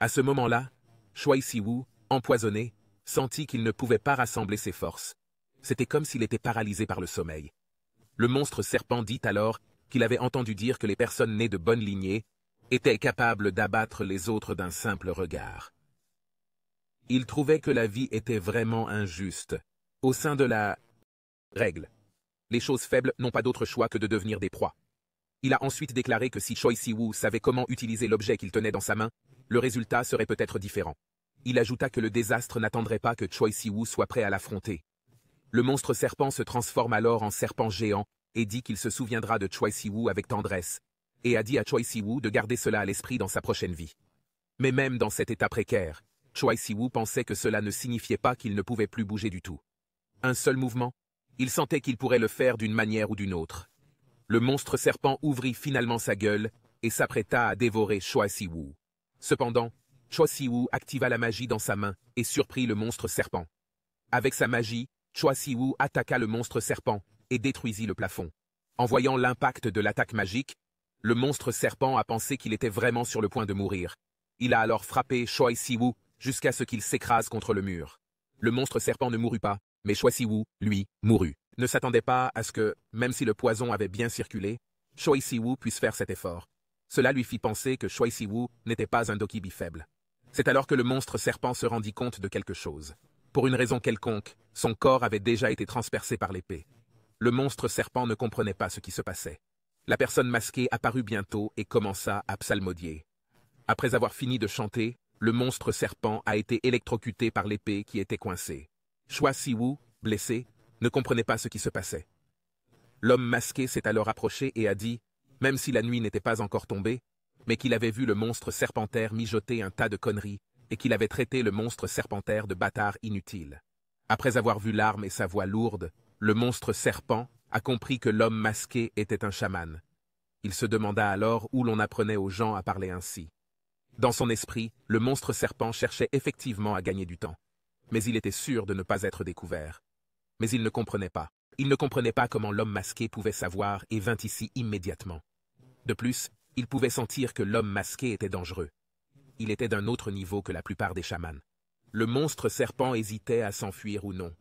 À ce moment-là, Choi Si-woo, empoisonné, sentit qu'il ne pouvait pas rassembler ses forces. C'était comme s'il était paralysé par le sommeil. Le monstre serpent dit alors qu'il avait entendu dire que les personnes nées de bonne lignée étaient capables d'abattre les autres d'un simple regard. Il trouvait que la vie était vraiment injuste. Au sein de la règle, les choses faibles n'ont pas d'autre choix que de devenir des proies. Il a ensuite déclaré que si Choi Si-woo savait comment utiliser l'objet qu'il tenait dans sa main, le résultat serait peut-être différent. Il ajouta que le désastre n'attendrait pas que Choi Si-woo soit prêt à l'affronter. Le monstre serpent se transforme alors en serpent géant et dit qu'il se souviendra de Choi Si-woo avec tendresse, et a dit à Choi Si-woo de garder cela à l'esprit dans sa prochaine vie. Mais même dans cet état précaire, Choi Si-woo pensait que cela ne signifiait pas qu'il ne pouvait plus bouger du tout. Un seul mouvement, il sentait qu'il pourrait le faire d'une manière ou d'une autre. Le monstre serpent ouvrit finalement sa gueule et s'apprêta à dévorer Choi Si-woo. Cependant, Choi Si-woo activa la magie dans sa main et surprit le monstre serpent. Avec sa magie, Choi Si-woo attaqua le monstre serpent et détruisit le plafond. En voyant l'impact de l'attaque magique, le monstre serpent a pensé qu'il était vraiment sur le point de mourir. Il a alors frappé Choi Si-woo jusqu'à ce qu'il s'écrase contre le mur. Le monstre serpent ne mourut pas, mais Choi Si-woo, lui, mourut. Ne s'attendait pas à ce que, même si le poison avait bien circulé, Choi Si-woo puisse faire cet effort. Cela lui fit penser que Choi Si-woo n'était pas un Dokkaebi faible. C'est alors que le monstre serpent se rendit compte de quelque chose. Pour une raison quelconque, son corps avait déjà été transpercé par l'épée. Le monstre serpent ne comprenait pas ce qui se passait. La personne masquée apparut bientôt et commença à psalmodier. Après avoir fini de chanter, le monstre serpent a été électrocuté par l'épée qui était coincée. Choi Si-woo, blessé, ne comprenait pas ce qui se passait. L'homme masqué s'est alors approché et a dit, même si la nuit n'était pas encore tombée, mais qu'il avait vu le monstre serpentaire mijoter un tas de conneries, et qu'il avait traité le monstre serpentaire de bâtard inutile. Après avoir vu l'arme et sa voix lourde, le monstre serpent a compris que l'homme masqué était un chaman. Il se demanda alors où l'on apprenait aux gens à parler ainsi. Dans son esprit, le monstre serpent cherchait effectivement à gagner du temps. Mais il était sûr de ne pas être découvert. Mais il ne comprenait pas. Il ne comprenait pas comment l'homme masqué pouvait savoir et vint ici immédiatement. De plus, il pouvait sentir que l'homme masqué était dangereux. Il était d'un autre niveau que la plupart des chamans. Le monstre serpent hésitait à s'enfuir ou non.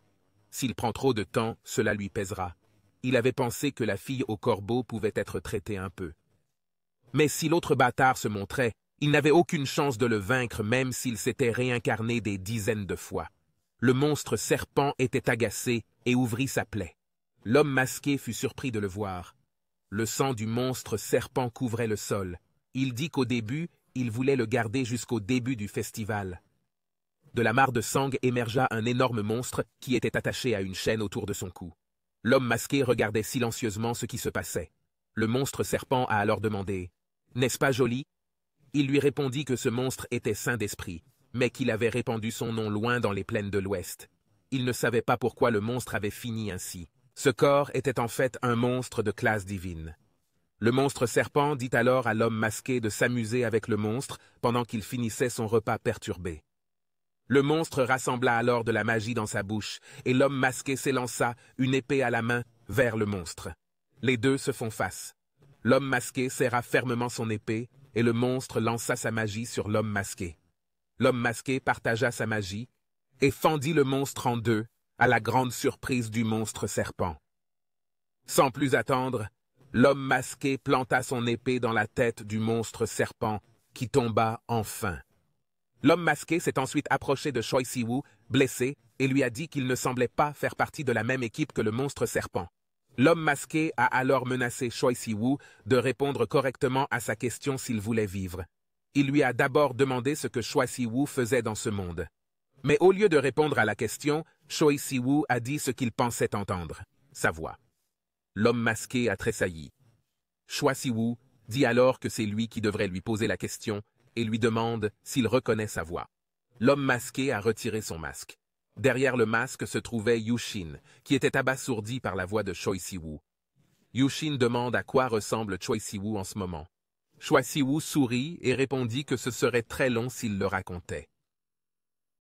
S'il prend trop de temps, cela lui pèsera. Il avait pensé que la fille au corbeau pouvait être traitée un peu. Mais si l'autre bâtard se montrait, il n'avait aucune chance de le vaincre même s'il s'était réincarné des dizaines de fois. Le monstre serpent était agacé et ouvrit sa plaie. L'homme masqué fut surpris de le voir. Le sang du monstre serpent couvrait le sol. Il dit qu'au début, il voulait le garder jusqu'au début du festival. De la mare de sang émergea un énorme monstre qui était attaché à une chaîne autour de son cou. L'homme masqué regardait silencieusement ce qui se passait. Le monstre serpent a alors demandé « N'est-ce pas joli ?» Il lui répondit que ce monstre était saint d'esprit, mais qu'il avait répandu son nom loin dans les plaines de l'Ouest. Il ne savait pas pourquoi le monstre avait fini ainsi. Ce corps était en fait un monstre de classe divine. Le monstre serpent dit alors à l'homme masqué de s'amuser avec le monstre pendant qu'il finissait son repas perturbé. Le monstre rassembla alors de la magie dans sa bouche, et l'homme masqué s'élança, une épée à la main, vers le monstre. Les deux se font face. L'homme masqué serra fermement son épée, et le monstre lança sa magie sur l'homme masqué. L'homme masqué partagea sa magie, et fendit le monstre en deux, à la grande surprise du monstre serpent. Sans plus attendre, l'homme masqué planta son épée dans la tête du monstre serpent, qui tomba enfin. L'homme masqué s'est ensuite approché de Choi Si-woo, blessé, et lui a dit qu'il ne semblait pas faire partie de la même équipe que le monstre serpent. L'homme masqué a alors menacé Choi Si-woo de répondre correctement à sa question s'il voulait vivre. Il lui a d'abord demandé ce que Choi Si-woo faisait dans ce monde. Mais au lieu de répondre à la question, Choi Si-woo a dit ce qu'il pensait entendre, sa voix. L'homme masqué a tressailli. Choi Si-woo dit alors que c'est lui qui devrait lui poser la question et lui demande s'il reconnaît sa voix. L'homme masqué a retiré son masque. Derrière le masque se trouvait Yushin, qui était abasourdi par la voix de Choi Si-woo. Yushin demande à quoi ressemble Choi Si-woo en ce moment. Choi Si-woo sourit et répondit que ce serait très long s'il le racontait.